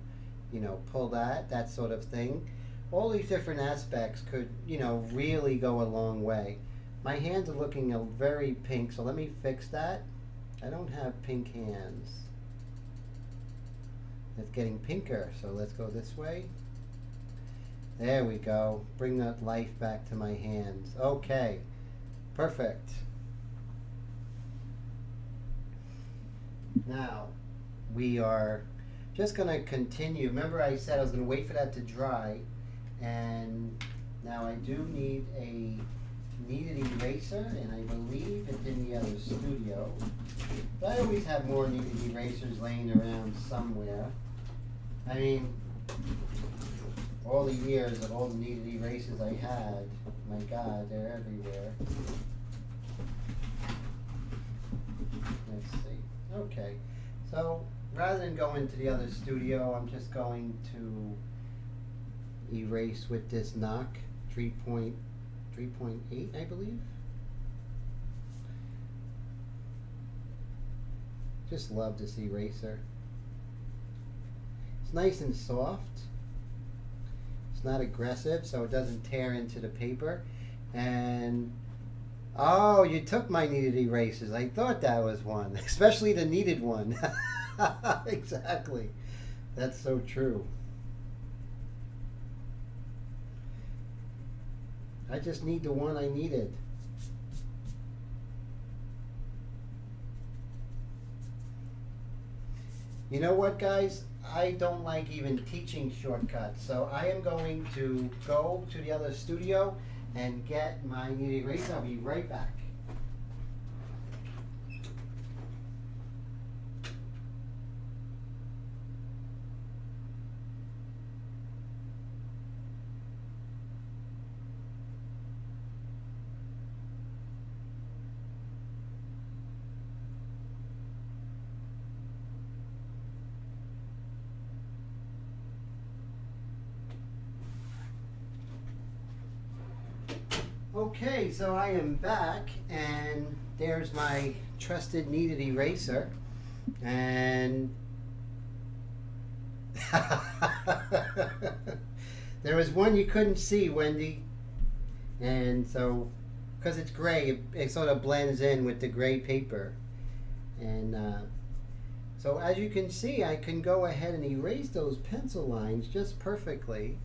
pull that sort of thing. All these different aspects could, really go a long way. My hands are looking very pink, so let me fix that. I don't have pink hands. It's getting pinker, so let's go this way. There we go. Bring that life back to my hands. Okay, perfect. Now, we are just going to continue. Remember I said I was going to wait for that to dry, and now I do need a kneaded eraser, and I believe it's in the other studio. But I always have more kneaded erasers laying around somewhere. I mean, all the years of all the kneaded erasers I had, my God, they're everywhere. Let's see. Okay, so rather than go into the other studio, I'm just going to erase with this knock 3.8, I believe. Just love this eraser. It's nice and soft. It's not aggressive, so it doesn't tear into the paper. And oh, you took my kneaded erasers. I thought that was one, especially the kneaded one. Exactly. That's so true. I just need the one I needed. You know what, guys? I don't like even teaching shortcuts, so I am going to go to the other studio and get my kneaded eraser. I'll be right back. Okay, so I am back, and there's my trusted kneaded eraser, and there was one you couldn't see, Wendy, and so because it's gray, it sort of blends in with the gray paper, and so as you can see, I can go ahead and erase those pencil lines just perfectly.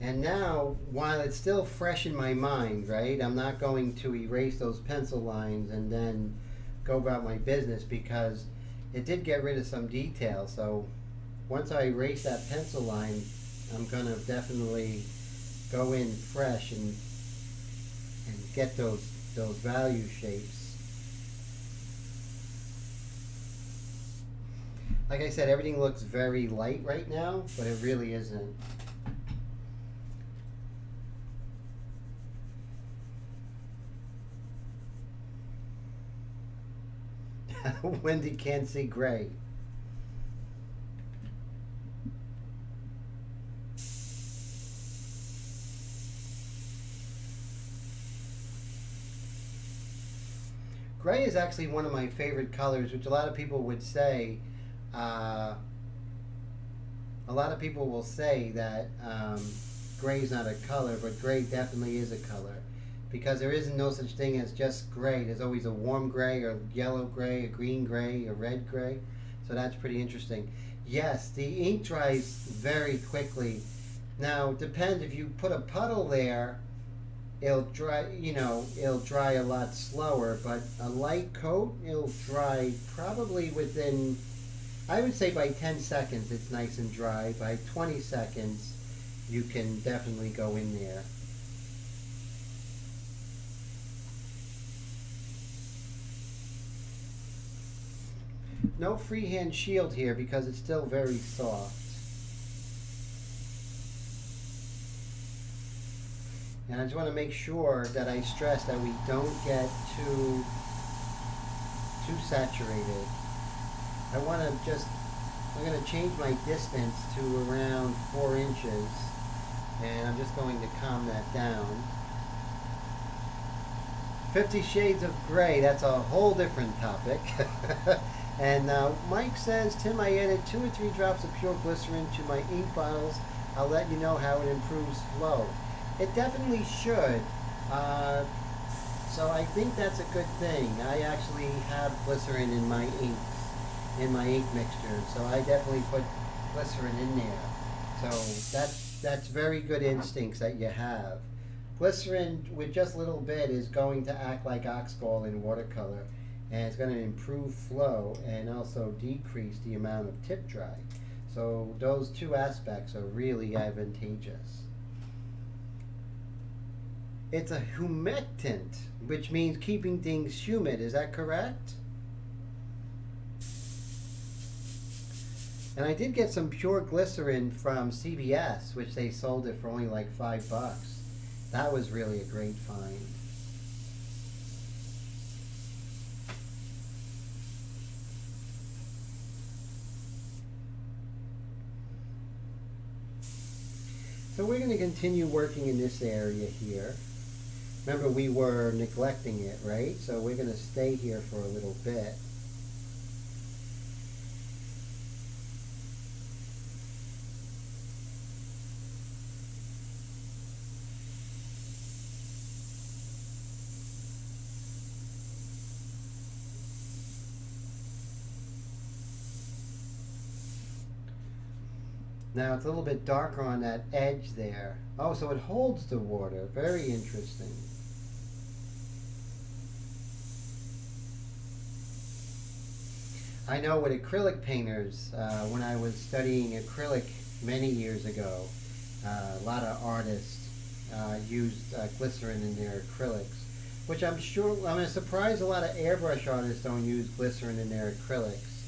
And now, while it's still fresh in my mind, right, I'm not going to erase those pencil lines and then go about my business, because it did get rid of some detail. So once I erase that pencil line, I'm going to definitely go in fresh and get those value shapes. Like I said, everything looks very light right now, but it really isn't. Wendy can't see gray. Gray is actually one of my favorite colors, which a lot of people would say, a lot of people will say that gray is not a color, but gray definitely is a color. Because there isn't no such thing as just gray. There's always a warm gray, or yellow gray, a green gray, a red gray. So that's pretty interesting. Yes, the ink dries very quickly. Now, depends, if you put a puddle there, it'll dry, it'll dry a lot slower, but a light coat, it'll dry probably within, I would say by 10 seconds it's nice and dry. By 20 seconds, you can definitely go in there. No freehand shield here because it's still very soft. And I just want to make sure that I stress that we don't get too saturated. I'm going to change my distance to around 4 inches, and I'm just going to calm that down. 50 Shades of Gray, that's a whole different topic. And Mike says, Tim, I added 2 or 3 drops of pure glycerin to my ink bottles. I'll let you know how it improves flow. It definitely should. So I think that's a good thing. I actually have glycerin in my inks, in my ink mixture. So I definitely put glycerin in there. So that's very good instincts that you have. Glycerin with just a little bit is going to act like oxgall in watercolor. And it's going to improve flow and also decrease the amount of tip dry. So those 2 aspects are really advantageous. It's a humectant, which means keeping things humid. Is that correct? And I did get some pure glycerin from CVS, which they sold it for only like $5. That was really a great find. So we're going to continue working in this area here. Remember, we were neglecting it, right? So we're going to stay here for a little bit. Now it's a little bit darker on that edge there. Oh, so it holds the water. Very interesting. I know with acrylic painters, when I was studying acrylic many years ago, a lot of artists used glycerin in their acrylics, which I'm surprised a lot of airbrush artists don't use glycerin in their acrylics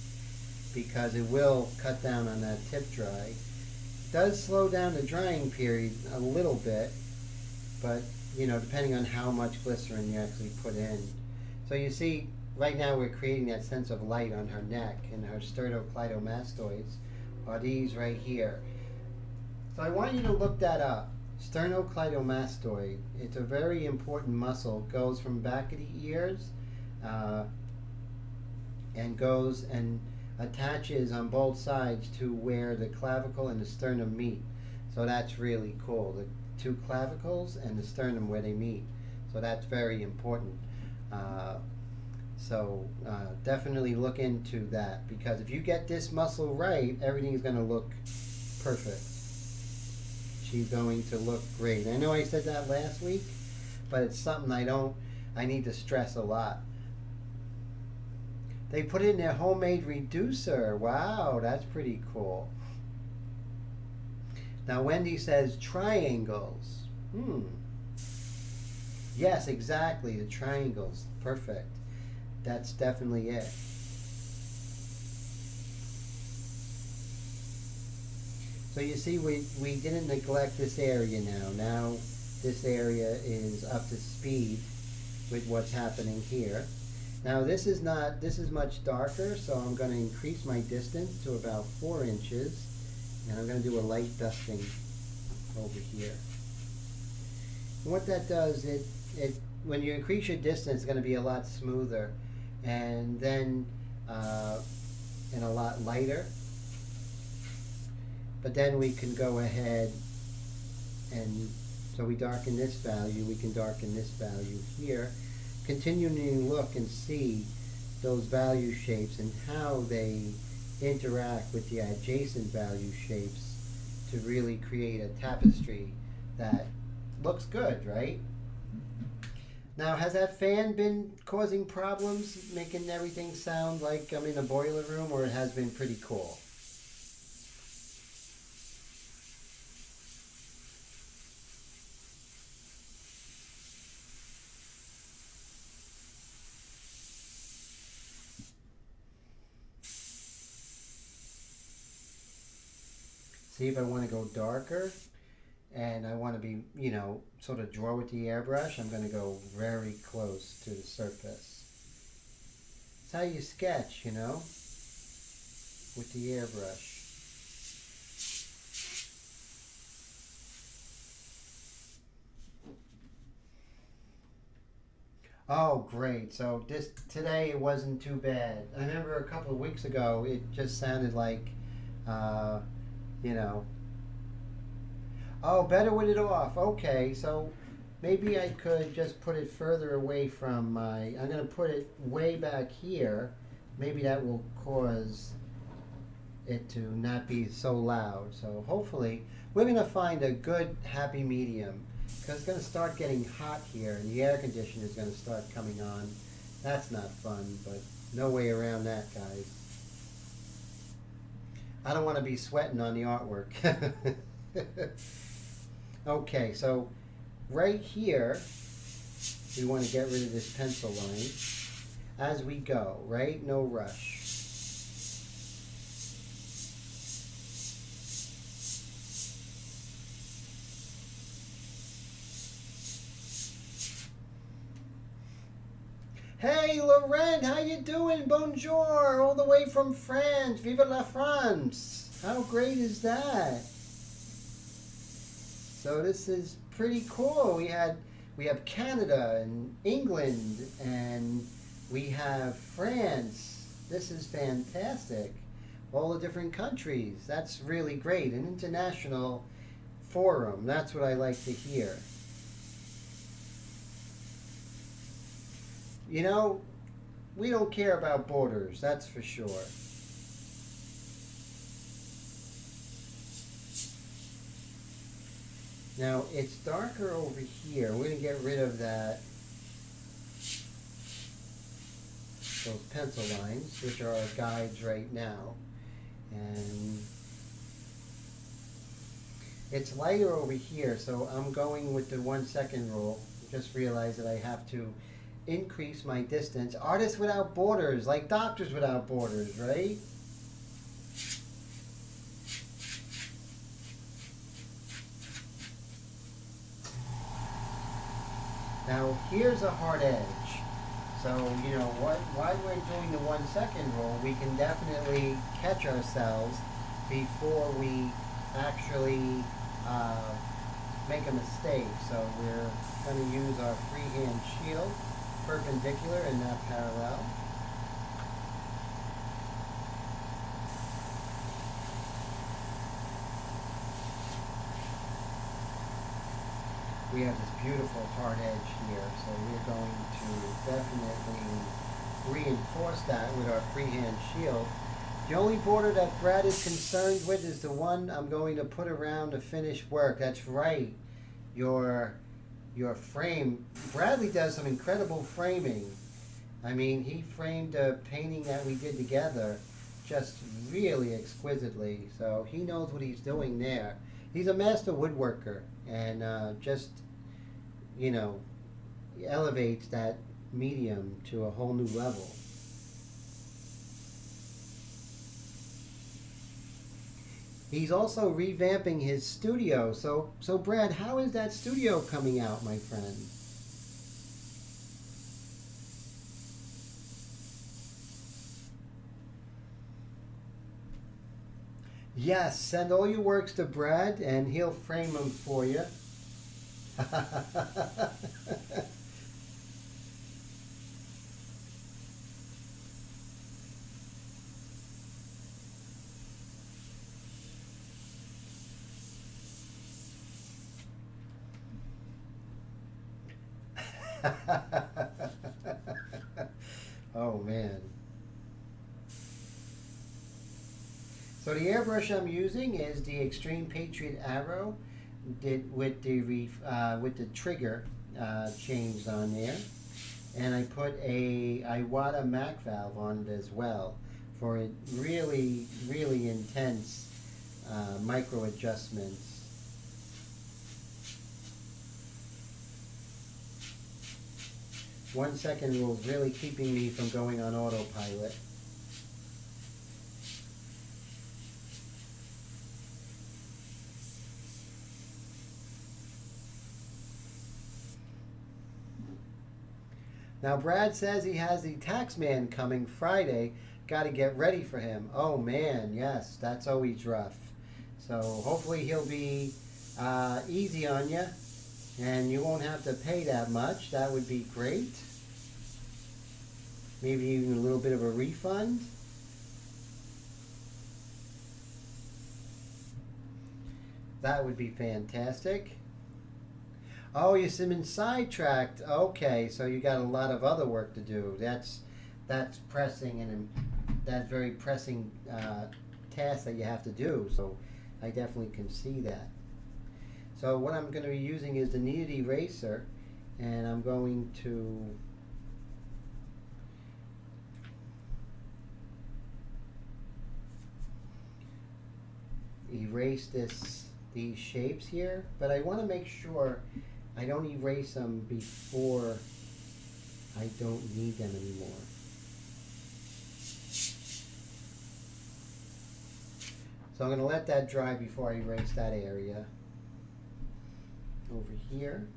because it will cut down on that tip dry. It does slow down the drying period a little bit, but depending on how much glycerin you actually put in. So you see, right now we're creating that sense of light on her neck, and her sternocleidomastoids are these right here. So I want you to look that up. Sternocleidomastoid. It's a very important muscle. It goes from back of the ears and goes and attaches on both sides to where the clavicle and the sternum meet. So that's really cool. The two clavicles and the sternum where they meet. So that's very important. So definitely look into that, because if you get this muscle right, everything is going to look perfect. She's going to look great. I know I said that last week, but it's something I need to stress a lot. They put in their homemade reducer. Wow, that's pretty cool. Now Wendy says triangles. Yes, exactly, the triangles. Perfect. That's definitely it. So you see, we didn't neglect this area now. Now this area is up to speed with what's happening here. Now this is much darker, so I'm going to increase my distance to about 4 inches, and I'm going to do a light dusting over here. And what that does, when you increase your distance, it's going to be a lot smoother, and then and a lot lighter. But then we can go ahead and, so we darken this value, we can darken this value here. Continuing to look and see those value shapes and how they interact with the adjacent value shapes to really create a tapestry that looks good, right? Now, has that fan been causing problems, making everything sound like I'm in a boiler room, or it has been pretty cool? See, if I want to go darker and I want to be, sort of draw with the airbrush, I'm going to go very close to the surface. It's how you sketch, with the airbrush. Oh, great. So today it wasn't too bad. I remember a couple of weeks ago it just sounded like, oh, better with it off. Okay, so maybe I could just put it further away from I'm going to put it way back here. Maybe that will cause it to not be so loud. So hopefully we're going to find a good happy medium, because it's going to start getting hot here and the air conditioner is going to start coming on. That's not fun, but no way around that, guys. I don't want to be sweating on the artwork. Okay, so right here, we want to get rid of this pencil line as we go, right? No rush. Hey, Lorraine, how you doing? Bonjour, all the way from France. Vive la France. How great is that? So this is pretty cool. We have Canada and England, and we have France. This is fantastic. All the different countries. That's really great. An international forum. That's what I like to hear. We don't care about borders, that's for sure. Now it's darker over here. We're going to get rid of that, those pencil lines, which are our guides right now. And it's lighter over here, so I'm going with the 1 second rule. Just realized that I have to increase my distance. Artists without borders, like doctors without borders, right? Now here's a hard edge. So, you know, while we're doing the 1 second rule, we can definitely catch ourselves before we actually make a mistake. So we're going to use our freehand shield perpendicular and not parallel. We have this beautiful hard edge here, so we're going to definitely reinforce that with our freehand shield. The only border that Brad is concerned with is the one I'm going to put around the finished work. That's right, your frame. Bradley does some incredible framing. I mean, he framed a painting that we did together just really exquisitely, so he knows what he's doing there. He's a master woodworker, and just, you know, elevates that medium to a whole new level. He's also revamping his studio. So Brad, how is that studio coming out, my friend? Yes, send all your works to Brad and he'll frame them for you. Oh man. So the airbrush I'm using is the Extreme Patriot Arrow, with the trigger changed on there, and I put a Iwata Mac valve on it as well for really intense micro adjustments. One second rule is really keeping me from going on autopilot. Now Brad says he has the taxman coming Friday. Got to get ready for him. Oh man, yes, that's always rough. So hopefully he'll be easy on you, and you won't have to pay that much. That would be great. Maybe even a little bit of a refund. That would be fantastic. Oh, you've been sidetracked. Okay, so you got a lot of other work to do. That's pressing, and that's very pressing task that you have to do. So I definitely can see that. So what I'm going to be using is the kneaded eraser, and I'm going to erase these shapes here, but I want to make sure I don't erase them before I don't need them anymore. So I'm going to let that dry before I erase that area. Over here.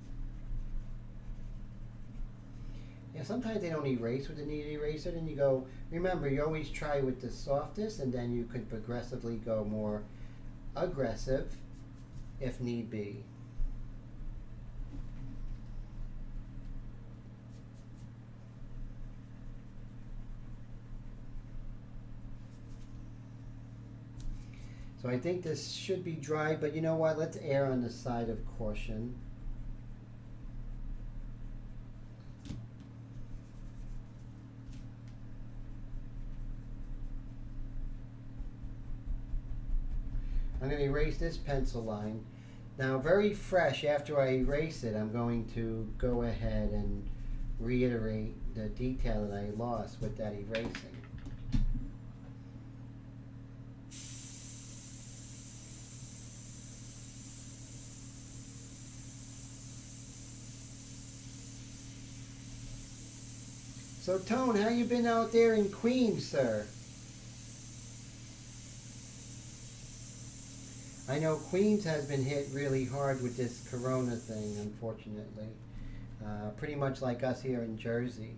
Yeah, sometimes they don't erase with the kneaded eraser, and you go, remember, you always try with the softest, and then you could progressively go more aggressive if need be. So I think this should be dry, but you know what? Let's err on the side of caution. I'm going to erase this pencil line. Now, very fresh, after I erase it, I'm going to go ahead and reiterate the detail that I lost with that erasing. So, Tone, how you been out there in Queens, sir? I know Queens has been hit really hard with this corona thing, unfortunately. Pretty much like us here in Jersey.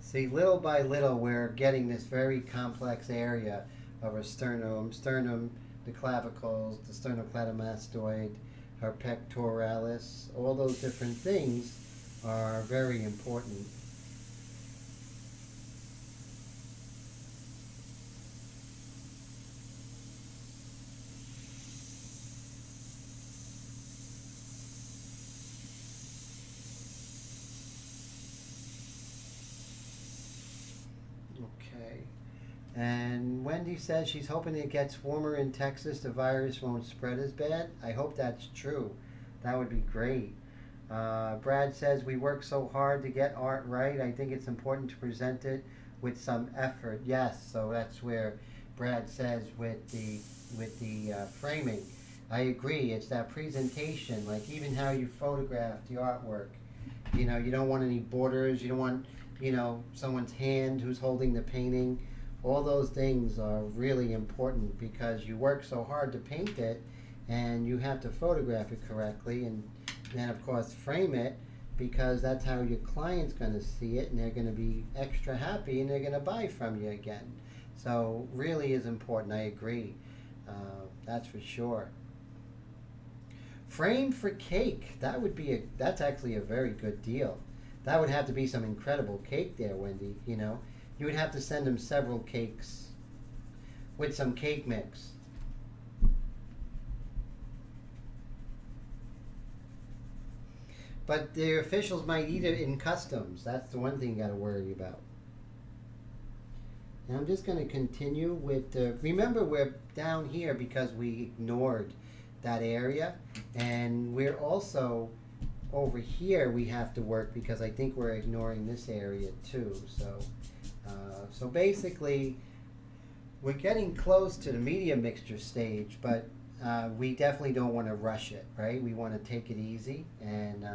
See, little by little, we're getting this very complex area of our sternum, the clavicles, the sternocleidomastoid, our pectoralis. All those different things are very important. Okay. And Wendy says she's hoping it gets warmer in Texas, the virus won't spread as bad. I hope that's true. That would be great. Brad says we work so hard to get art right. I think it's important to present it with some effort. Yes, so that's where Brad says with the framing. I agree. It's that presentation, like even how you photograph the artwork. You know, you don't want any borders. You don't want, someone's hand who's holding the painting. All those things are really important because you work so hard to paint it, and you have to photograph it correctly, and then of course frame it, because that's how your client's going to see it, and they're going to be extra happy, and they're going to buy from you again. So really is important. I agree. That's for sure. Frame for cake. That's actually a very good deal. That would have to be some incredible cake there, Wendy. You would have to send them several cakes with some cake mix. But the officials might eat it in customs. That's the one thing you got to worry about. And I'm just going to continue with remember, we're down here because we ignored that area, and we're also over here we have to work because I think we're ignoring this area too. So basically we're getting close to the media mixture stage, but we definitely don't want to rush it, right? We want to take it easy and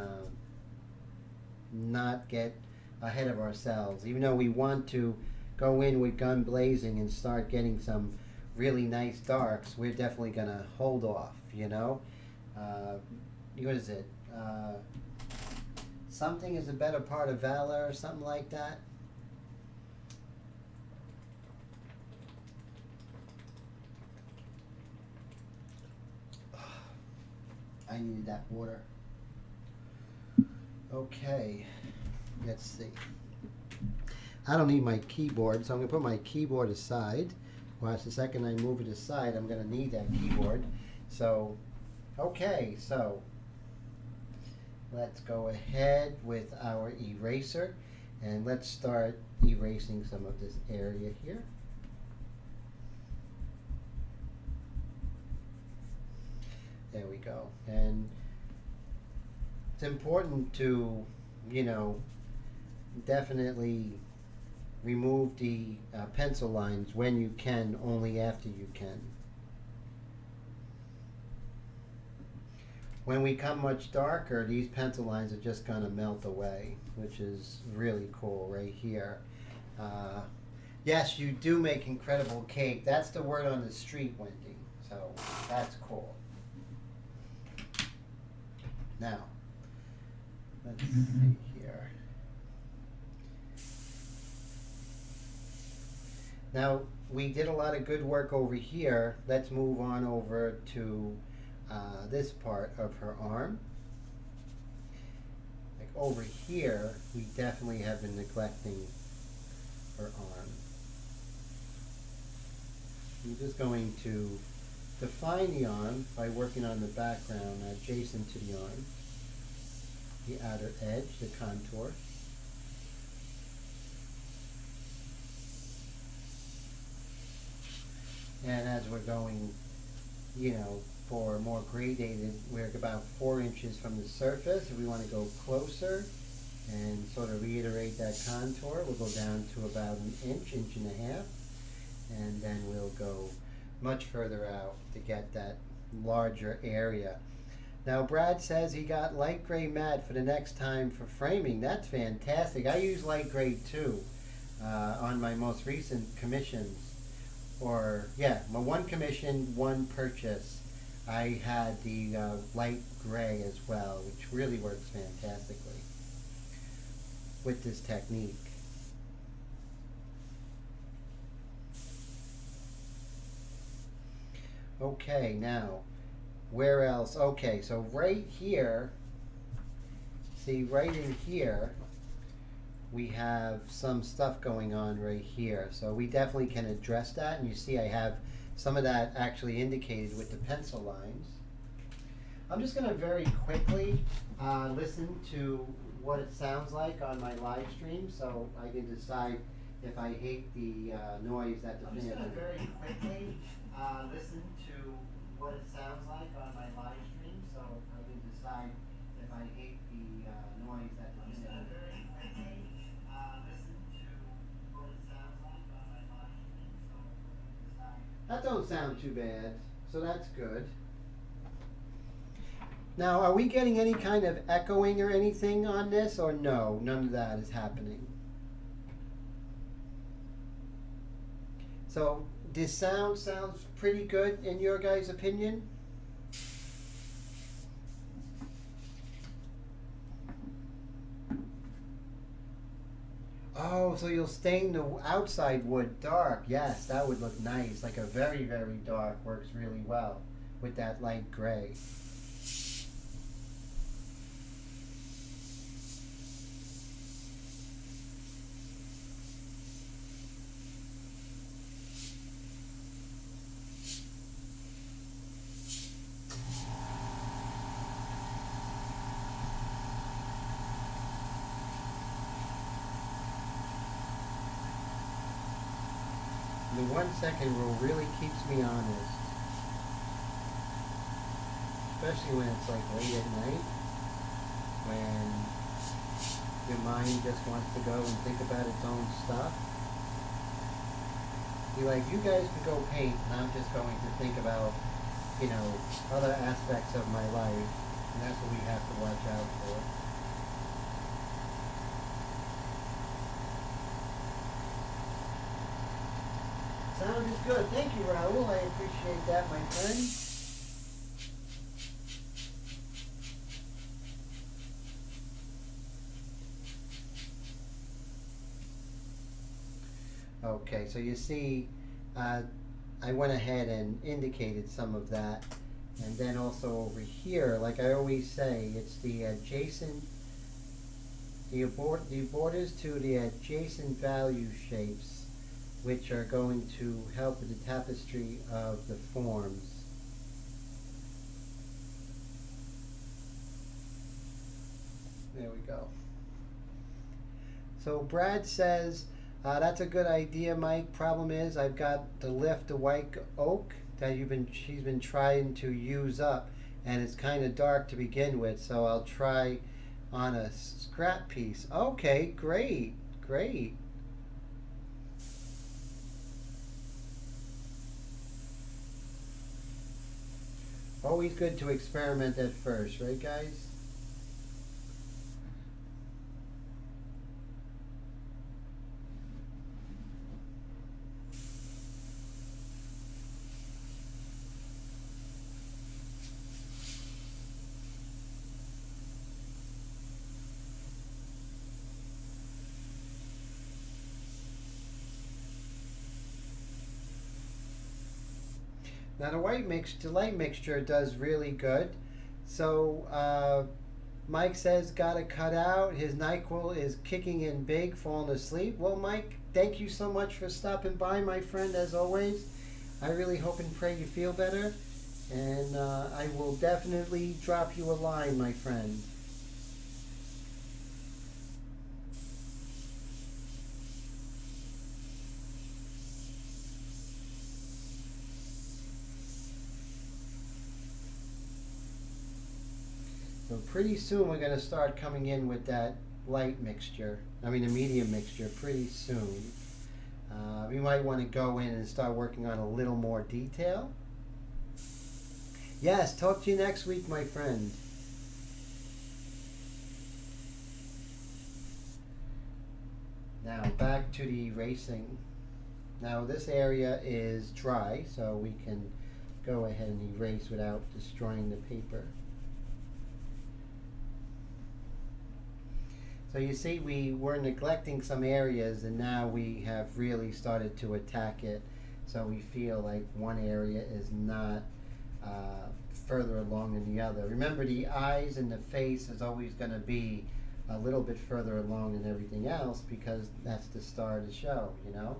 not get ahead of ourselves, even though we want to go in with gun blazing and start getting some really nice darks. We're definitely going to hold off, what is it? Something is a better part of valor, or something like that. I needed that water. Okay, let's see. I don't need my keyboard, so I'm going to put my keyboard aside. Watch, the second I move it aside, I'm going to need that keyboard. So, okay, so let's go ahead with our eraser, and let's start erasing some of this area here. There we go. And it's important to, definitely remove the pencil lines when you can, only after you can. When we come much darker, these pencil lines are just going to melt away, which is really cool right here. Yes, you do make incredible cake. That's the word on the street, Wendy. So that's cool. Now, let's see here. Now, we did a lot of good work over here. Let's move on over to this part of her arm. Like over here, we definitely have been neglecting her arm. I'm just going to define the arm by working on the background adjacent to the arm, the outer edge, the contour. And as we're going, for more gradated, we're about 4 inches from the surface. If we want to go closer and sort of reiterate that contour, we'll go down to about an inch, inch and a half, and then we'll go much further out to get that larger area. Now Brad says he got light gray mat for the next time for framing. That's fantastic. I use light gray too on my most recent commissions. My one commission, one purchase. I had the light gray as well, which really works fantastically with this technique. Okay, now, where else? Okay, so right here, see right in here, we have some stuff going on right here. So we definitely can address that, and you see I have some of that actually indicated with the pencil lines. I'm just going to very quickly listen to what it sounds like on my live stream so I can decide if I hate the noise at the finish. I'm just going to very quickly listen to what it sounds like on my live stream so I can decide if I hate the noise at the finish. I'm just going to very quickly listen to what it sounds like on my live stream so I can decide. That don't sound too bad, so that's good. Now, are we getting any kind of echoing or anything on this, or no? None of that is happening. So, this sounds pretty good in your guys' opinion? Oh, so you'll stain the outside wood dark. Yes, that would look nice. Like a very, very dark works really well with that light gray. The 1 second rule really keeps me honest. Especially when it's like late at night, when your mind just wants to go and think about its own stuff. You're like, you guys can go paint, and I'm just going to think about, other aspects of my life, and that's what we have to watch out for. Sound is good. Thank you, Raul. I appreciate that, my friend. Okay, so you see, I went ahead and indicated some of that. And then also over here, like I always say, it's the adjacent, the borders to the adjacent value shapes, which are going to help with the tapestry of the forms. There we go. So Brad says, that's a good idea, Mike. Problem is, I've got the lift, the white oak that she's been trying to use up, and it's kind of dark to begin with, so I'll try on a scrap piece. Okay, great, great. Always good to experiment at first, right, guys? Now the light mixture does really good. So Mike says gotta cut out. His NyQuil is kicking in big, falling asleep. Well, Mike, thank you so much for stopping by, my friend, as always. I really hope and pray you feel better. And I will definitely drop you a line, my friend. So pretty soon we're going to start coming in with that light mixture. I mean the medium mixture pretty soon. We might want to go in and start working on a little more detail. Yes, talk to you next week, my friend. Now back to the erasing. Now this area is dry, so we can go ahead and erase without destroying the paper. So you see, we were neglecting some areas, and now we have really started to attack it. So we feel like one area is not further along than the other. Remember, the eyes and the face is always going to be a little bit further along than everything else, because that's the star of the show, you know?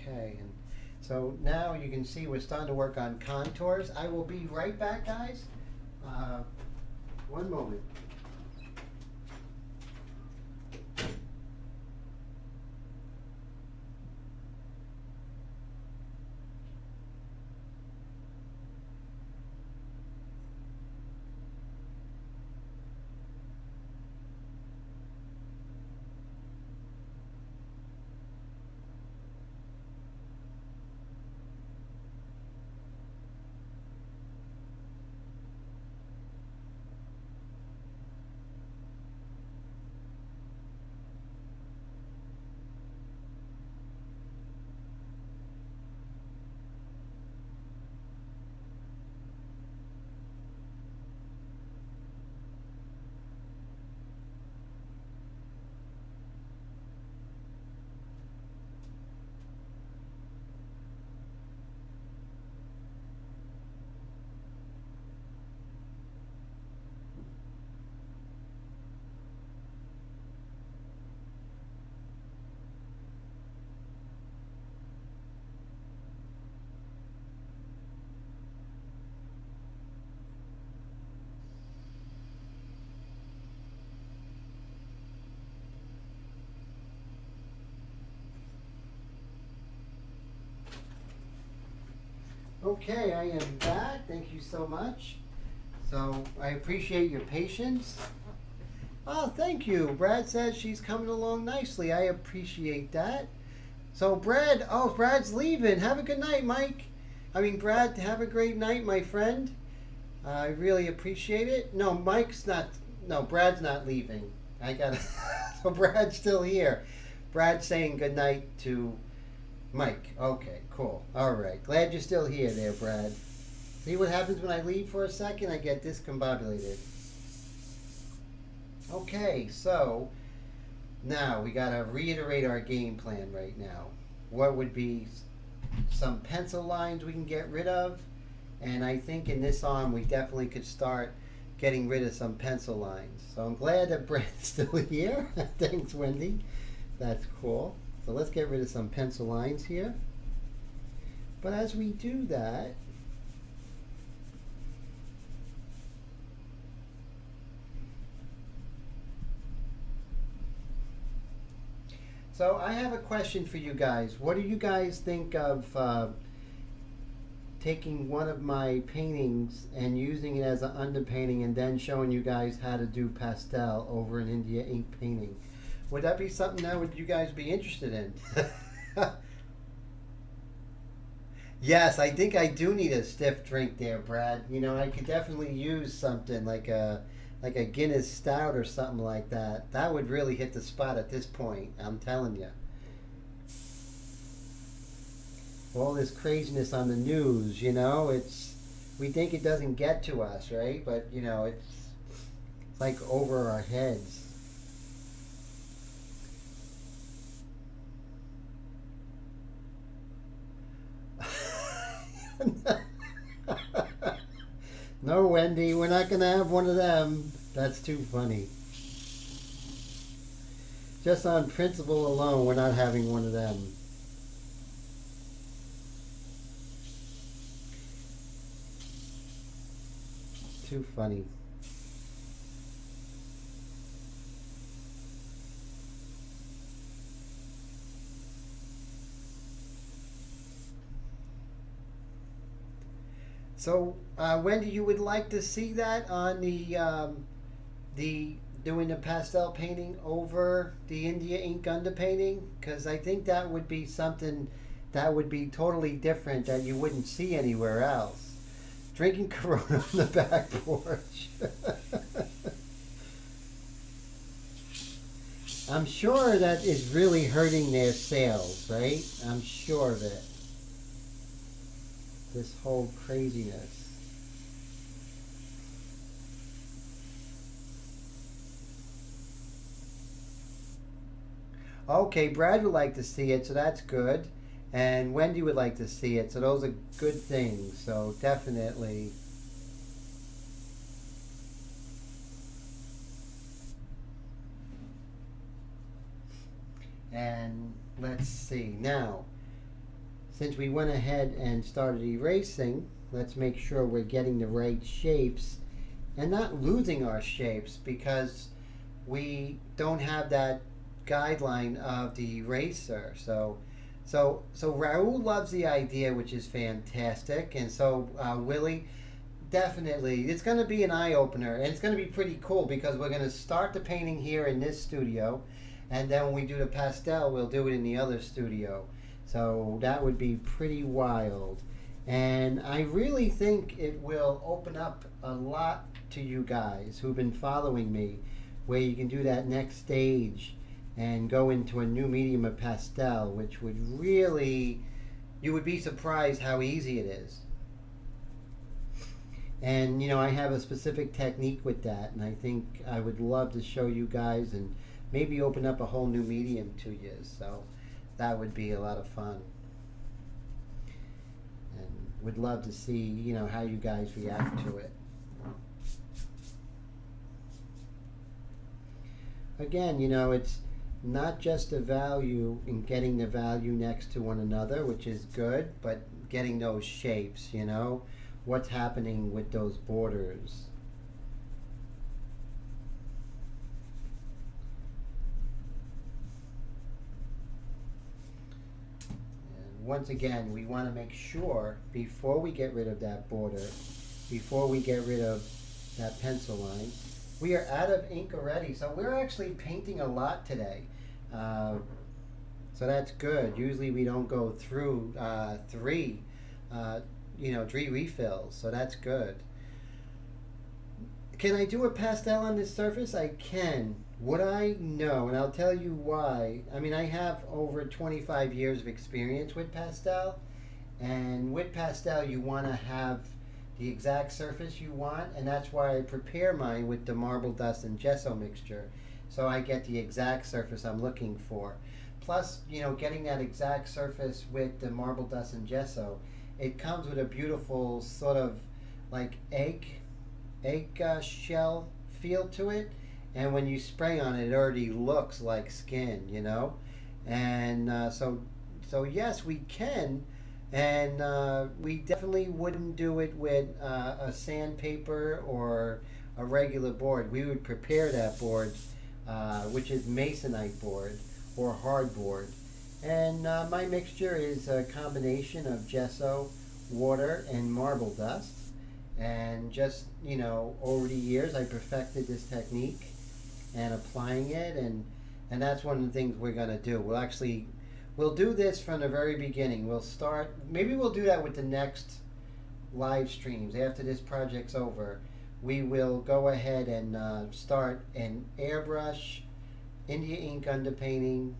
Okay, and so now you can see we're starting to work on contours. I will be right back, guys. One moment. Okay, I am back. Thank you so much. So I appreciate your patience. Oh, thank you. Brad says she's coming along nicely. I appreciate that. So Brad's leaving. Have a good night, Mike. Brad, have a great night, my friend. I really appreciate it. No, Brad's not leaving. So Brad's still here. Brad's saying good night to Mike. Okay, cool. All right. Glad you're still here there, Brad. See what happens when I leave for a second? I get discombobulated. Okay, so now we got to reiterate our game plan right now. What would be some pencil lines we can get rid of? And I think in this arm we definitely could start getting rid of some pencil lines. So I'm glad that Brad's still here. Thanks, Wendy. That's cool. So let's get rid of some pencil lines here. But as we do that, so I have a question for you guys. What do you guys think of taking one of my paintings and using it as an underpainting and then showing you guys how to do pastel over an India ink painting? Would that be something that would you guys be interested in? Yes, I think I do need a stiff drink there, Brad. You know, I could definitely use something like a Guinness Stout or something like that. That would really hit the spot at this point, I'm telling you. all this craziness on the news, you know, we think it doesn't get to us, right? But you know, it's like over our heads. No, Wendy, we're not gonna have one of them. That's too funny. Just on principle alone, we're not having one of them. Too funny. So, Wendy, you would like to see that on the doing the pastel painting over the India ink underpainting? Because I think that would be something that would be totally different that you wouldn't see anywhere else. Drinking Corona on the back porch. I'm sure that is really hurting their sales, right? I'm sure of it. This whole craziness. Okay, Brad would like to see it, so that's good. And Wendy would like to see it, so those are good things. So definitely. And let's see. Now, since we went ahead and started erasing, let's make sure we're getting the right shapes and not losing our shapes because we don't have that guideline of the eraser. So Raul loves the idea, which is fantastic, and so Willie, definitely, it's going to be an eye opener, and it's going to be pretty cool because we're going to start the painting here in this studio, and then when we do the pastel, we'll do it in the other studio. So that would be pretty wild, and I really think it will open up a lot to you guys who've been following me, where you can do that next stage and go into a new medium of pastel, which would really, you would be surprised how easy it is. And you know, I have a specific technique with that, and I think I would love to show you guys and maybe open up a whole new medium to you. So that would be a lot of fun. And would love to see, you know, how you guys react to it. Again, you know, it's not just the value in getting the value next to one another, which is good, but getting those shapes, you know, what's happening with those borders. And once again, we want to make sure before we get rid of that border, before we get rid of that pencil line, we are out of ink already, so we're actually painting a lot today. So that's good. Usually we don't go through three refills, so that's good. Can I do a pastel on this surface? I can. Would I? No, and I'll tell you why. I mean, I have over 25 years of experience with pastel, and with pastel you want to have the exact surface you want, and that's why I prepare mine with the marble dust and gesso mixture, so I get the exact surface I'm looking for. Plus, you know, getting that exact surface with the marble dust and gesso, it comes with a beautiful sort of like egg shell feel to it, and when you spray on it, it already looks like skin, you know. And so yes, we can, and we definitely wouldn't do it with a sandpaper or a regular board. We would prepare that board, which is masonite board or hardboard. And my mixture is a combination of gesso, water, and marble dust. And just, you know, over the years I perfected this technique and applying it, and that's one of the things we're going to do. We'll do this from the very beginning. We'll start, maybe we'll do that with the next live streams after this project's over. We will go ahead and start an airbrush India ink underpainting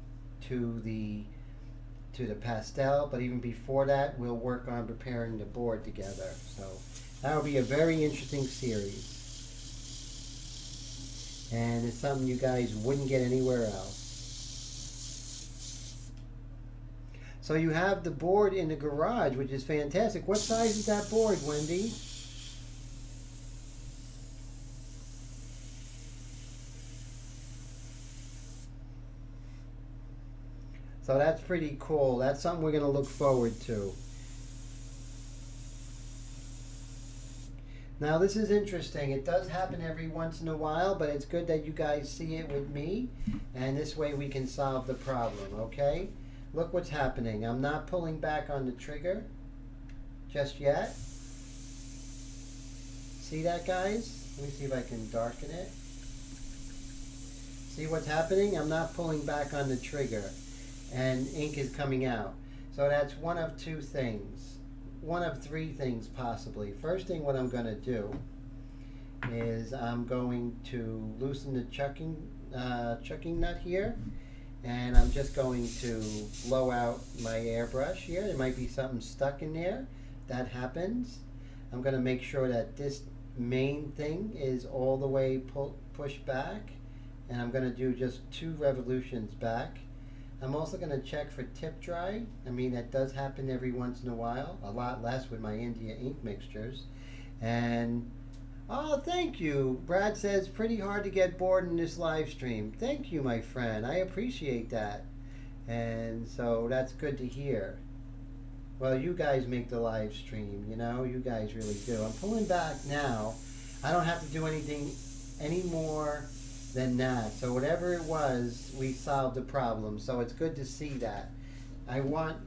to the to the pastel, but even before that, we'll work on preparing the board together. So that'll be a very interesting series. And it's something you guys wouldn't get anywhere else. So you have the board in the garage, which is fantastic. What size is that board, Wendy? So that's pretty cool. That's something we're going to look forward to. Now this is interesting. It does happen every once in a while, but it's good that you guys see it with me, and this way we can solve the problem, okay? Look what's happening. I'm not pulling back on the trigger just yet. See that, guys? Let me see if I can darken it. See what's happening? I'm not pulling back on the trigger, and ink is coming out. So that's one of two things. One of three things possibly. First thing what I'm going to do is I'm going to loosen the chucking nut here, and I'm just going to blow out my airbrush here. There might be something stuck in there. That happens. I'm going to make sure that this main thing is all the way pushed back, and I'm going to do just 2 revolutions back. I'm also going to check for tip dry. I mean, that does happen every once in a while, a lot less with my India ink mixtures. And, oh, thank you. Brad says, pretty hard to get bored in this live stream. Thank you, my friend. I appreciate that. And so that's good to hear. Well, you guys make the live stream, you know, you guys really do. I'm pulling back now. I don't have to do anything anymore than that. So whatever it was, we solved the problem. So it's good to see that. I want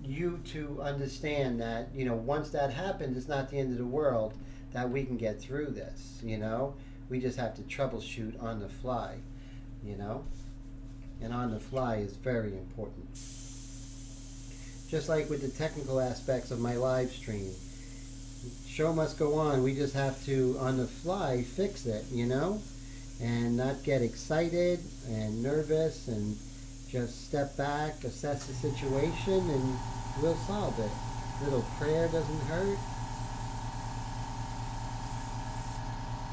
you to understand that, you know, once that happens, it's not the end of the world, that we can get through this, you know. We just have to troubleshoot on the fly, you know. And on the fly is very important. Just like with the technical aspects of my live stream. Show must go on. We just have to, on the fly, fix it, you know. And not get excited and nervous, and just step back, assess the situation, and we'll solve it. A little prayer doesn't hurt.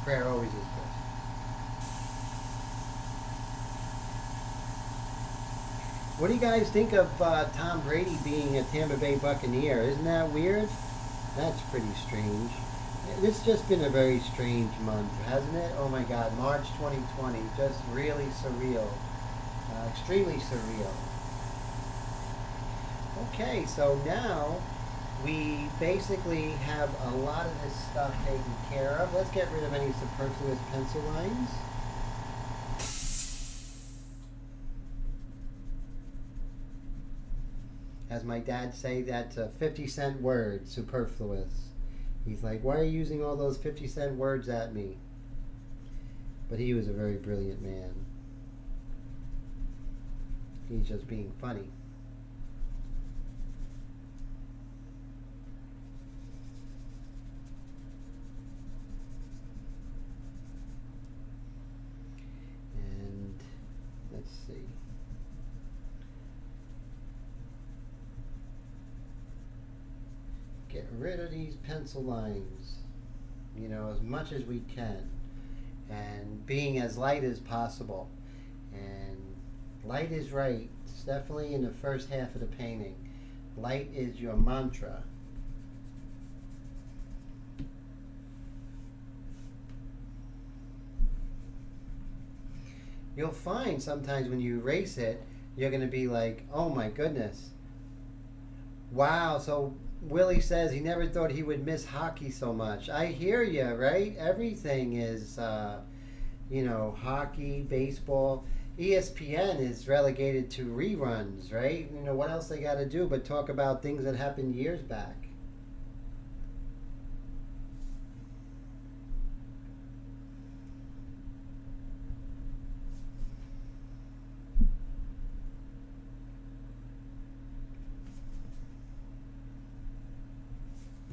Prayer always is good. What do you guys think of Tom Brady being a Tampa Bay Buccaneer? Isn't that weird? That's pretty strange. It's just been a very strange month, hasn't it? Oh my God, March 2020, just really surreal. Extremely surreal. Okay, so now we basically have a lot of this stuff taken care of. Let's get rid of any superfluous pencil lines. As my dad say, that's a 50-cent word, superfluous. He's like, why are you using all those 50-cent words at me? But he was a very brilliant man. He's just being funny. And let's see. Get rid of these pencil lines, you know, as much as we can, and being as light as possible. And light is right. It's definitely in the first half of the painting. Light is your mantra. You'll find sometimes when you erase it, you're going to be like, oh my goodness. Wow, so Willie says he never thought he would miss hockey so much. I hear you, right? Everything is, you know, hockey, baseball. ESPN is relegated to reruns, right? You know, what else they got to do but talk about things that happened years back?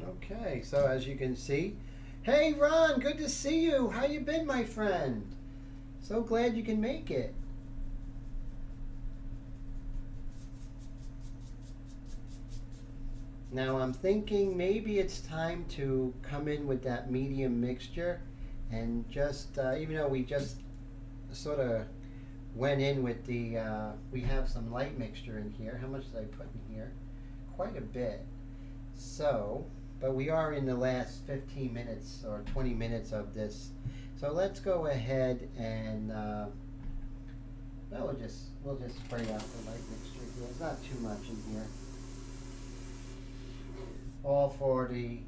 Okay, so as you can see, hey Ron, good to see you. How you been, my friend? So glad you can make it. Now I'm thinking maybe it's time to come in with that medium mixture and just, even though we just sort of went in with the, we have some light mixture in here. How much did I put in here? Quite a bit. So, but we are in the last 15 minutes or 20 minutes of this. So let's go ahead and, well, we'll just spray out the light mixture here. It's not too much in here. All for the,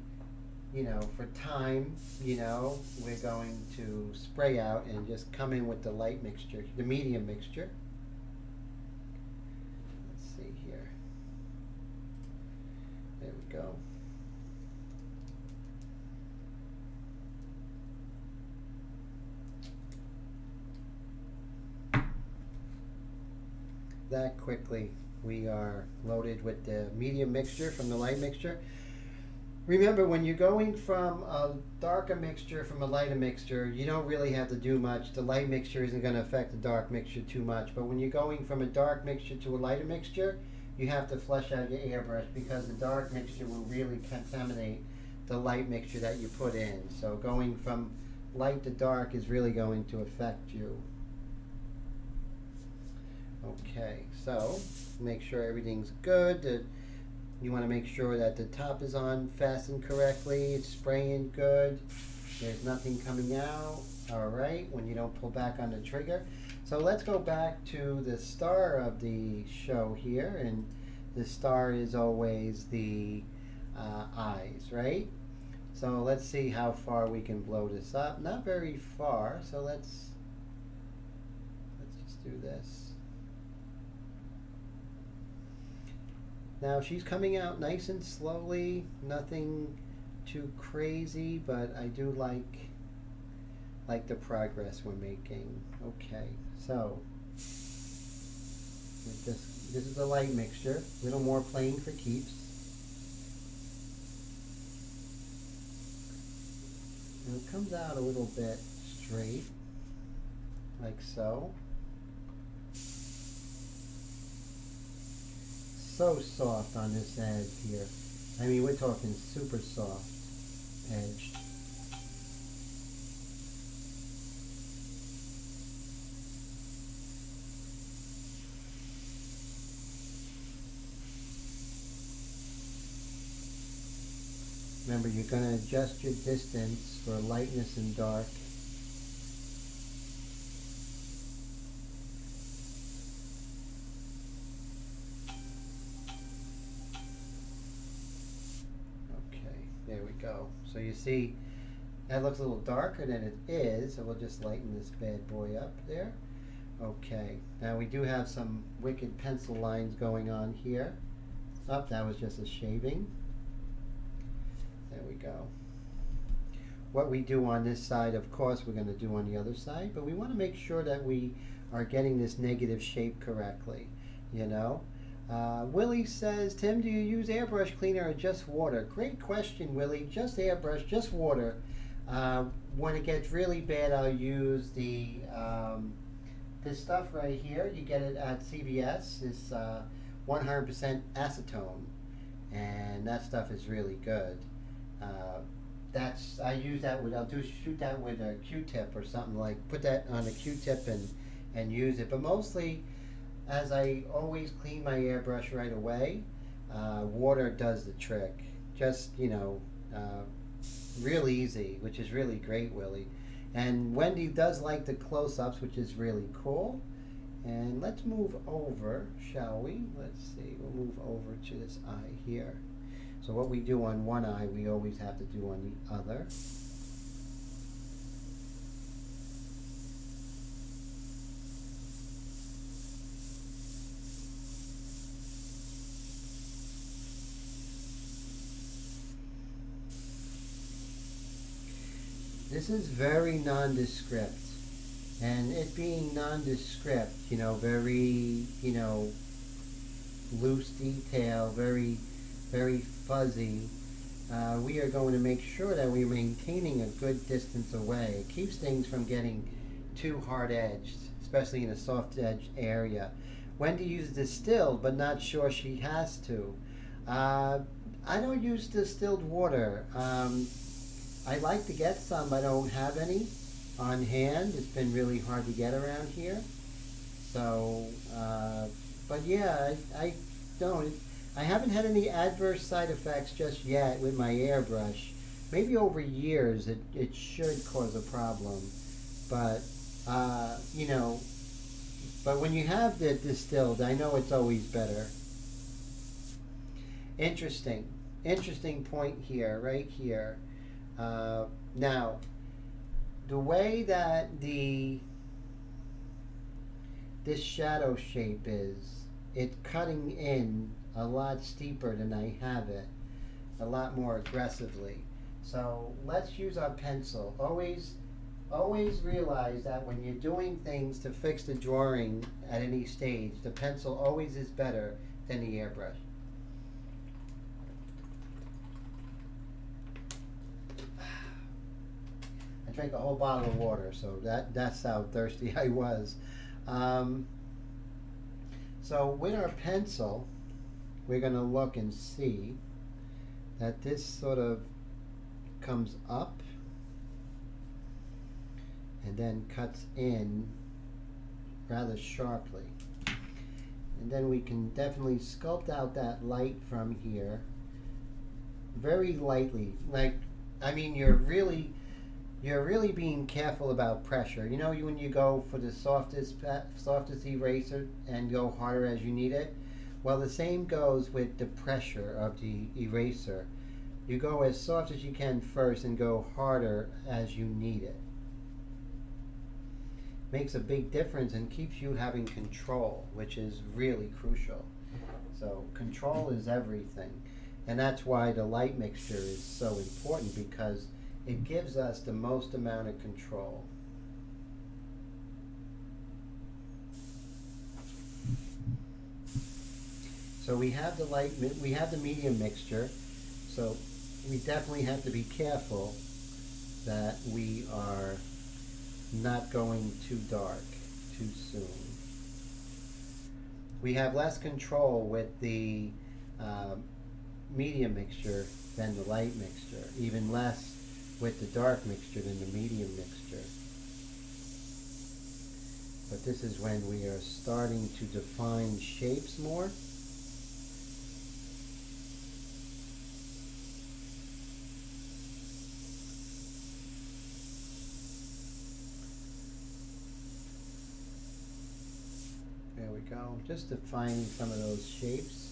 for time, we're going to spray out and just come in with the light mixture, the medium mixture. Let's see here. There we go. That quickly, we are loaded with the medium mixture from the light mixture. Remember, when you're going from a darker mixture from a lighter mixture, you don't really have to do much. The light mixture isn't going to affect the dark mixture too much. But when you're going from a dark mixture to a lighter mixture, you have to flush out your airbrush because the dark mixture will really contaminate the light mixture that you put in. So going from light to dark is really going to affect you. Okay, so make sure everything's good. You want to make sure that the top is on fastened correctly. It's spraying good. There's nothing coming out. All right, when you don't pull back on the trigger. So let's go back to the star of the show here, and the star is always the eyes, right? So let's see how far we can blow this up. Not very far, so let's just do this. Now she's coming out nice and slowly, nothing too crazy, but I do like the progress we're making. Okay, so this is the light mixture, a little more plain for keeps. And it comes out a little bit straight, like so. So soft on this edge here. I mean, we're talking super soft edge. Remember, you're going to adjust your distance for lightness and dark. There we go. So you see, that looks a little darker than it is, so we'll just lighten this bad boy up there. Okay, now we do have some wicked pencil lines going on here. Oh, that was just a shaving. There we go. What we do on this side, of course, we're going to do on the other side, but we want to make sure that we are getting this negative shape correctly, Willie says, Tim, do you use airbrush cleaner or just water? Great question, Willie. Just airbrush, just water. When it gets really bad, I'll use the this stuff right here. You get it at CVS. It's 100% acetone, and that stuff is really good. I use that with. Shoot that with a Q-tip or something, like put that on a Q-tip and use it. But mostly, as I always clean my airbrush right away, water does the trick. Just, real easy, which is really great, Willie. And Wendy does like the close-ups, which is really cool. And let's move over, shall we? Let's see, we'll move over to this eye here. So what we do on one eye, we always have to do on the other. This is very nondescript, and it being nondescript, very, loose detail, very, very fuzzy. We are going to make sure that we're maintaining a good distance away. It keeps things from getting too hard-edged, especially in a soft-edged area. Wendy uses distilled, but not sure she has to. I don't use distilled water. I like to get some. I don't have any on hand. It's been really hard to get around here. So, but yeah, I don't. I haven't had any adverse side effects just yet with my airbrush. Maybe over years it should cause a problem. But, you know, but when you have the distilled, I know it's always better. Interesting point here, right here. Now, the way that this shadow shape is, it's cutting in a lot steeper than I have it, a lot more aggressively. So let's use our pencil. Always realize that when you're doing things to fix the drawing at any stage, the pencil always is better than the airbrush. I drank a whole bottle of water, so that's how thirsty I was. So with our pencil, we're going to look and see that this sort of comes up and then cuts in rather sharply. And then we can definitely sculpt out that light from here very lightly. Like, I mean, you're really being careful about pressure. You know, when you go for the softest eraser and go harder as you need it? Well, the same goes with the pressure of the eraser. You go as soft as you can first and go harder as you need it. Makes a big difference and keeps you having control, which is really crucial. So control is everything. And that's why the light mixture is so important, because it gives us the most amount of control. So we have the medium mixture, so we definitely have to be careful that we are not going too dark too soon. We have less control with the medium mixture than the light mixture, even less with the dark mixture than the medium mixture. But this is when we are starting to define shapes more. There we go, just defining some of those shapes.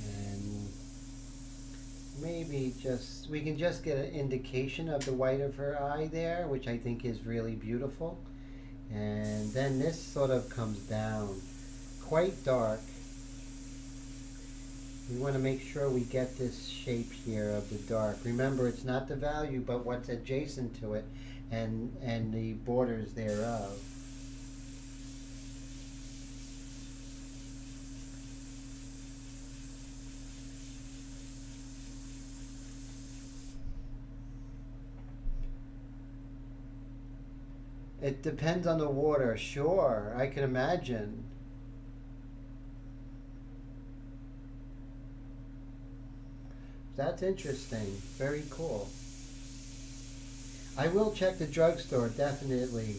And maybe we can just get an indication of the white of her eye there, which I think is really beautiful. And then this sort of comes down quite dark. We want to make sure we get this shape here of the dark. Remember, it's not the value, but what's adjacent to it and the borders thereof. It depends on the water, sure, I can imagine. That's interesting, very cool. I will check the drugstore, definitely,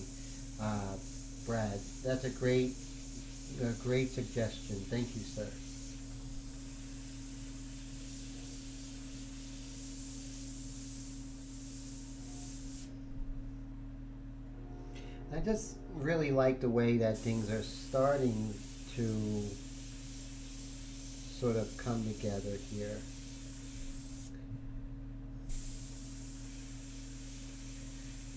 Brad. That's a great suggestion. Thank you, sir. I just really like the way that things are starting to sort of come together here.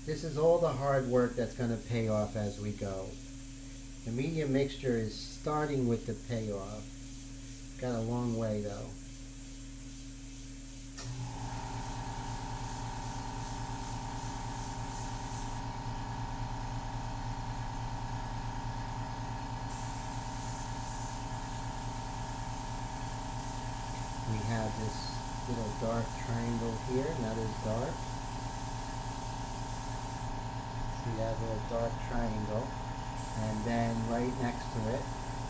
This is all the hard work that's going to pay off as we go. The medium mixture is starting with the payoff. Got a long way though. We have this little dark triangle here, not as dark. See that little dark triangle, and then right next to it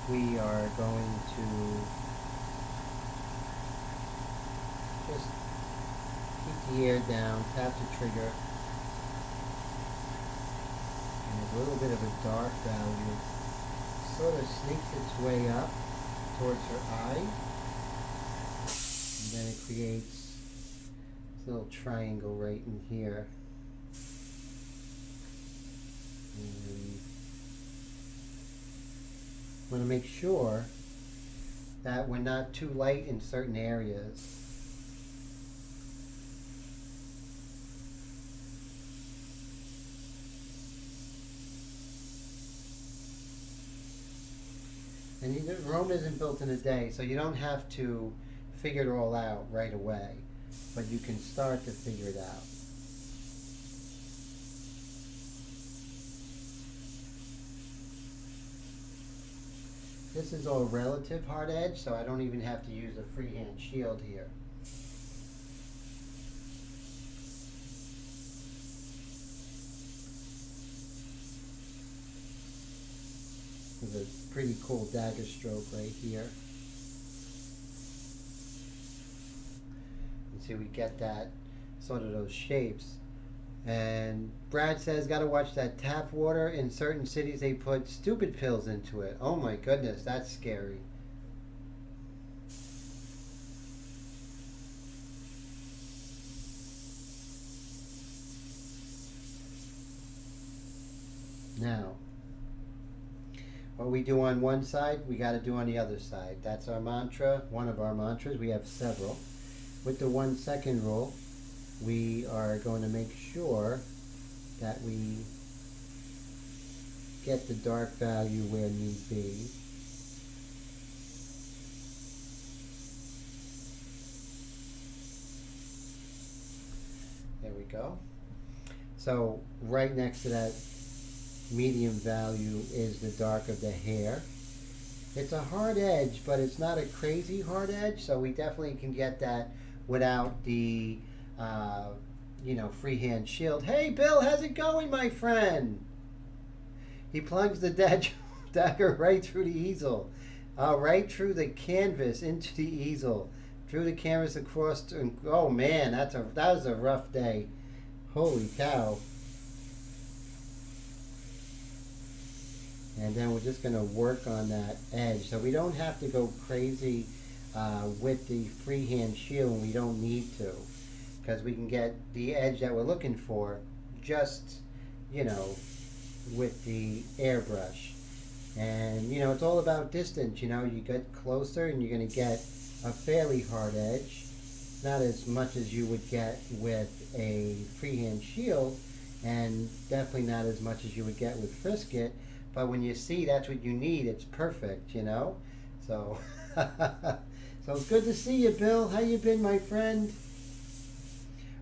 we are going to just keep the air down, tap the trigger, and a little bit of a dark value sort of sneaks its way up towards her eye, and then it creates this little triangle right in here. And I want to make sure that we're not too light in certain areas. And Rome isn't built in a day, so you don't have to figure it all out right away, but you can start to figure it out. This is all relative hard edge, so I don't even have to use a freehand shield here. There's a pretty cool dagger stroke right here. You see we get that, sort of those shapes. And Brad says, gotta watch that tap water. In certain cities they put stupid pills into it. Oh my goodness, that's scary. Now, what we do on one side, we got to do on the other side. That's our mantra, one of our mantras. We have several. With the 1 second rule, we are going to make sure that we get the dark value where need be. There we go. So right next to that medium value is the dark of the hair. It's a hard edge, but it's not a crazy hard edge, so we definitely can get that without the freehand shield. Hey Bill, how's it going, my friend? He plugs the dagger right through the easel, right through the canvas into the easel, through the canvas across to, oh man, that was a rough day. Holy cow. And then we're just going to work on that edge. So we don't have to go crazy with the freehand shield when we don't need to, because we can get the edge that we're looking for just, with the airbrush. And, it's all about distance. You get closer and you're going to get a fairly hard edge. Not as much as you would get with a freehand shield, and definitely not as much as you would get with Frisket. But when you see that's what you need, it's perfect, So, so it's good to see you, Bill. How you been, my friend?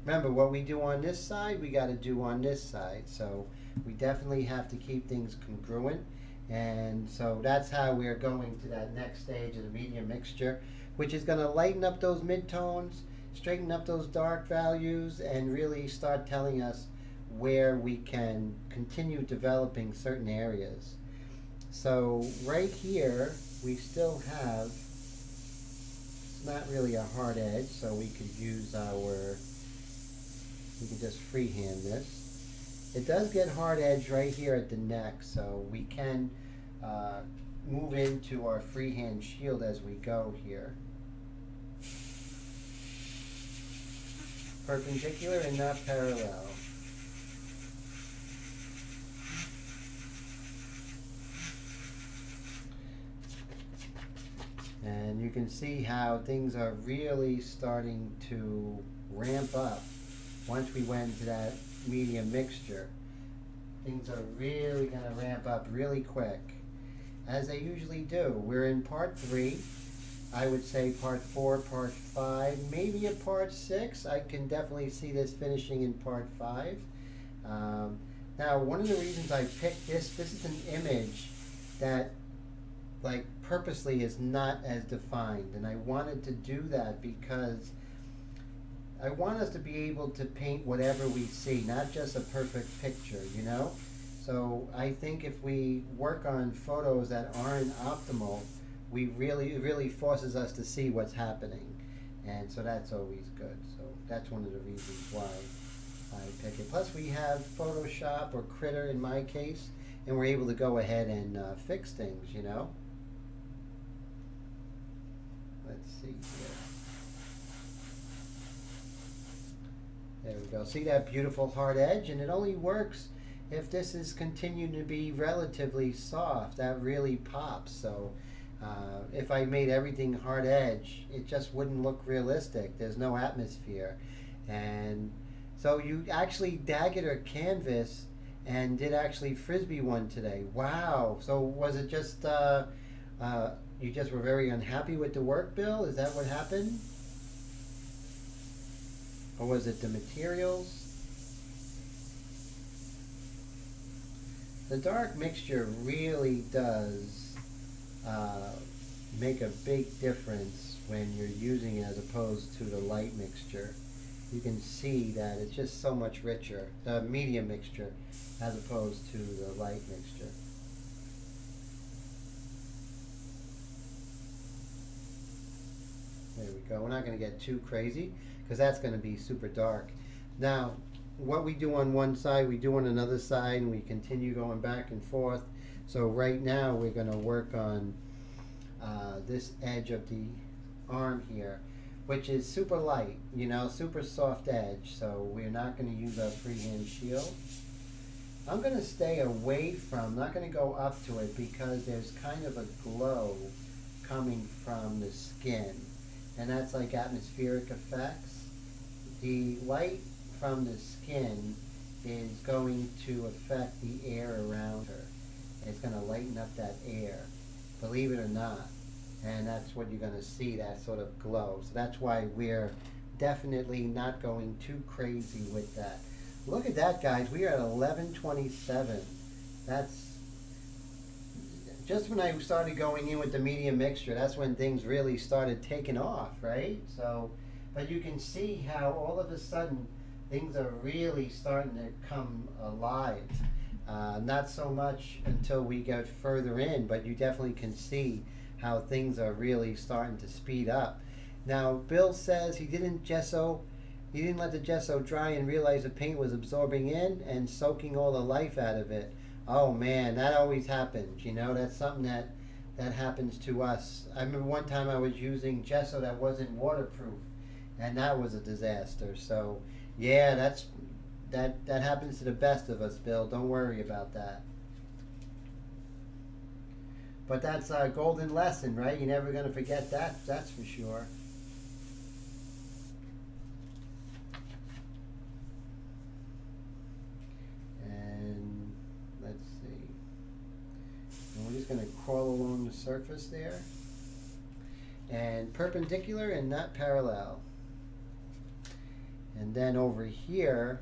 Remember, what we do on this side, we got to do on this side. So we definitely have to keep things congruent. And so that's how we're going to that next stage of the medium mixture, which is going to lighten up those midtones, straighten up those dark values, and really start telling us where we can continue developing certain areas. So right here we still have, it's not really a hard edge, so we could use we can just freehand this. It does get hard edge right here at the neck, so we can move into our freehand shield as we go here. Perpendicular and not parallel. And you can see how things are really starting to ramp up once we went into that medium mixture. Things are really going to ramp up really quick, as they usually do. We're in part 3. I would say part 4, part 5, maybe a part 6. I can definitely see this finishing in part 5. Now, one of the reasons I picked this is an image that purposely is not as defined, and I wanted to do that because I want us to be able to paint whatever we see, not just a perfect picture, So I think if we work on photos that aren't optimal, it really forces us to see what's happening. And so that's always good. So that's one of the reasons why I pick it. Plus we have Photoshop or Critter in my case, and we're able to go ahead and fix things, you know. Let's see here. There we go. See that beautiful hard edge? And it only works if this is continuing to be relatively soft. That really pops. So if I made everything hard edge, it just wouldn't look realistic. There's no atmosphere. And so you actually dagged or canvas and did actually Frisbee one today. Wow. So was it just you just were very unhappy with the work, Bill? Is that what happened? Or was it the materials? The dark mixture really does make a big difference when you're using it as opposed to the light mixture. You can see that it's just so much richer, the medium mixture, as opposed to the light mixture. There we go. We're not going to get too crazy because that's going to be super dark. Now, what we do on one side, we do on another side, and we continue going back and forth. So right now we're going to work on this edge of the arm here, which is super light, you know, super soft edge. So we're not going to use our freehand shield. I'm going to stay away from, not going to go up to it because there's kind of a glow coming from the skin. And that's like atmospheric effects. The light from the skin is going to affect the air around her. It's going to lighten up that air, believe it or not. And that's what you're going to see, that sort of glow. So that's why we're definitely not going too crazy with that. Look at that, guys. We are at 11:27. That's just when I started going in with the medium mixture. That's when things really started taking off, right? So, but you can see how all of a sudden things are really starting to come alive. Not so much until we get further in, but you definitely can see how things are really starting to speed up. Now, Bill says he didn't let the gesso dry and realize the paint was absorbing in and soaking all the life out of it. Oh man, that always happens. You know, that's something that happens to us. I remember one time I was using gesso that wasn't waterproof, and that was a disaster. So yeah, that happens to the best of us, Bill. Don't worry about that. But that's a golden lesson, right? You're never going to forget that, that's for sure. And let's see. And we're just going to crawl along the surface there. And perpendicular and not parallel. And then over here,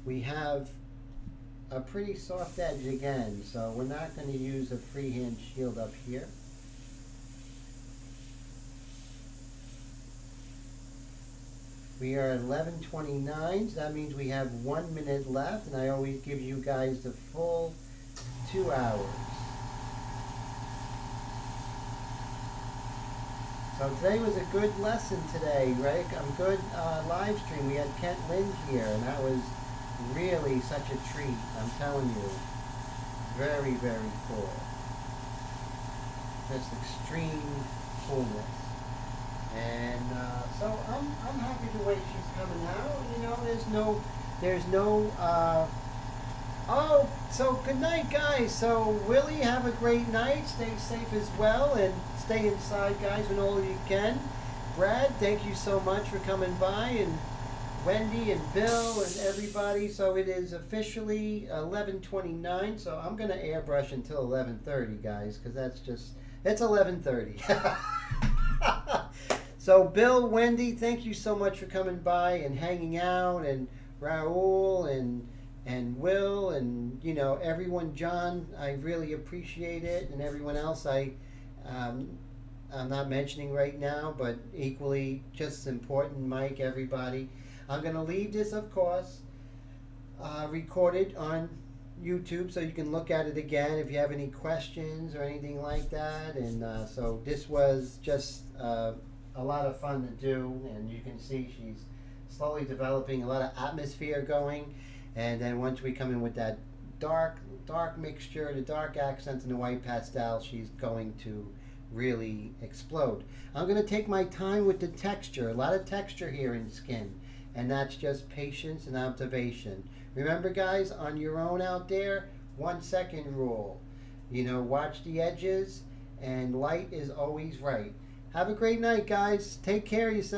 we have a pretty soft edge again, so we're not going to use a freehand shield up here. We are at 11:29, so that means we have 1 minute left, and I always give you guys the full 2 hours. So today was a good lesson today, right? A good live stream. We had Kent Lynn here, and that was really such a treat, I'm telling you. Very, very cool. Just extreme coolness. And so I'm happy the way she's coming out. You know, there's no oh, so good night, guys. So Willie, have a great night. Stay safe as well, and stay inside, guys, when all you can. Brad, thank you so much for coming by, and Wendy and Bill and everybody. So it is officially 11:29. So I'm gonna airbrush until 11:30, guys, because it's 11:30. So Bill, Wendy, thank you so much for coming by and hanging out, and Raul and Will and everyone, John, I really appreciate it, and everyone else I'm not mentioning right now, but equally just as important, Mike, everybody. I'm going to leave this, of course, recorded on YouTube so you can look at it again if you have any questions or anything like that. And so this was just a lot of fun to do, and you can see she's slowly developing a lot of atmosphere going. And then once we come in with that dark mixture, the dark accents and the white pastel, she's going to really explode. I'm going to take my time with the texture. A lot of texture here in skin, and that's just patience and observation. Remember, guys, on your own out there, 1 second rule. You know, watch the edges, and light is always right. Have a great night, guys. Take care of yourself.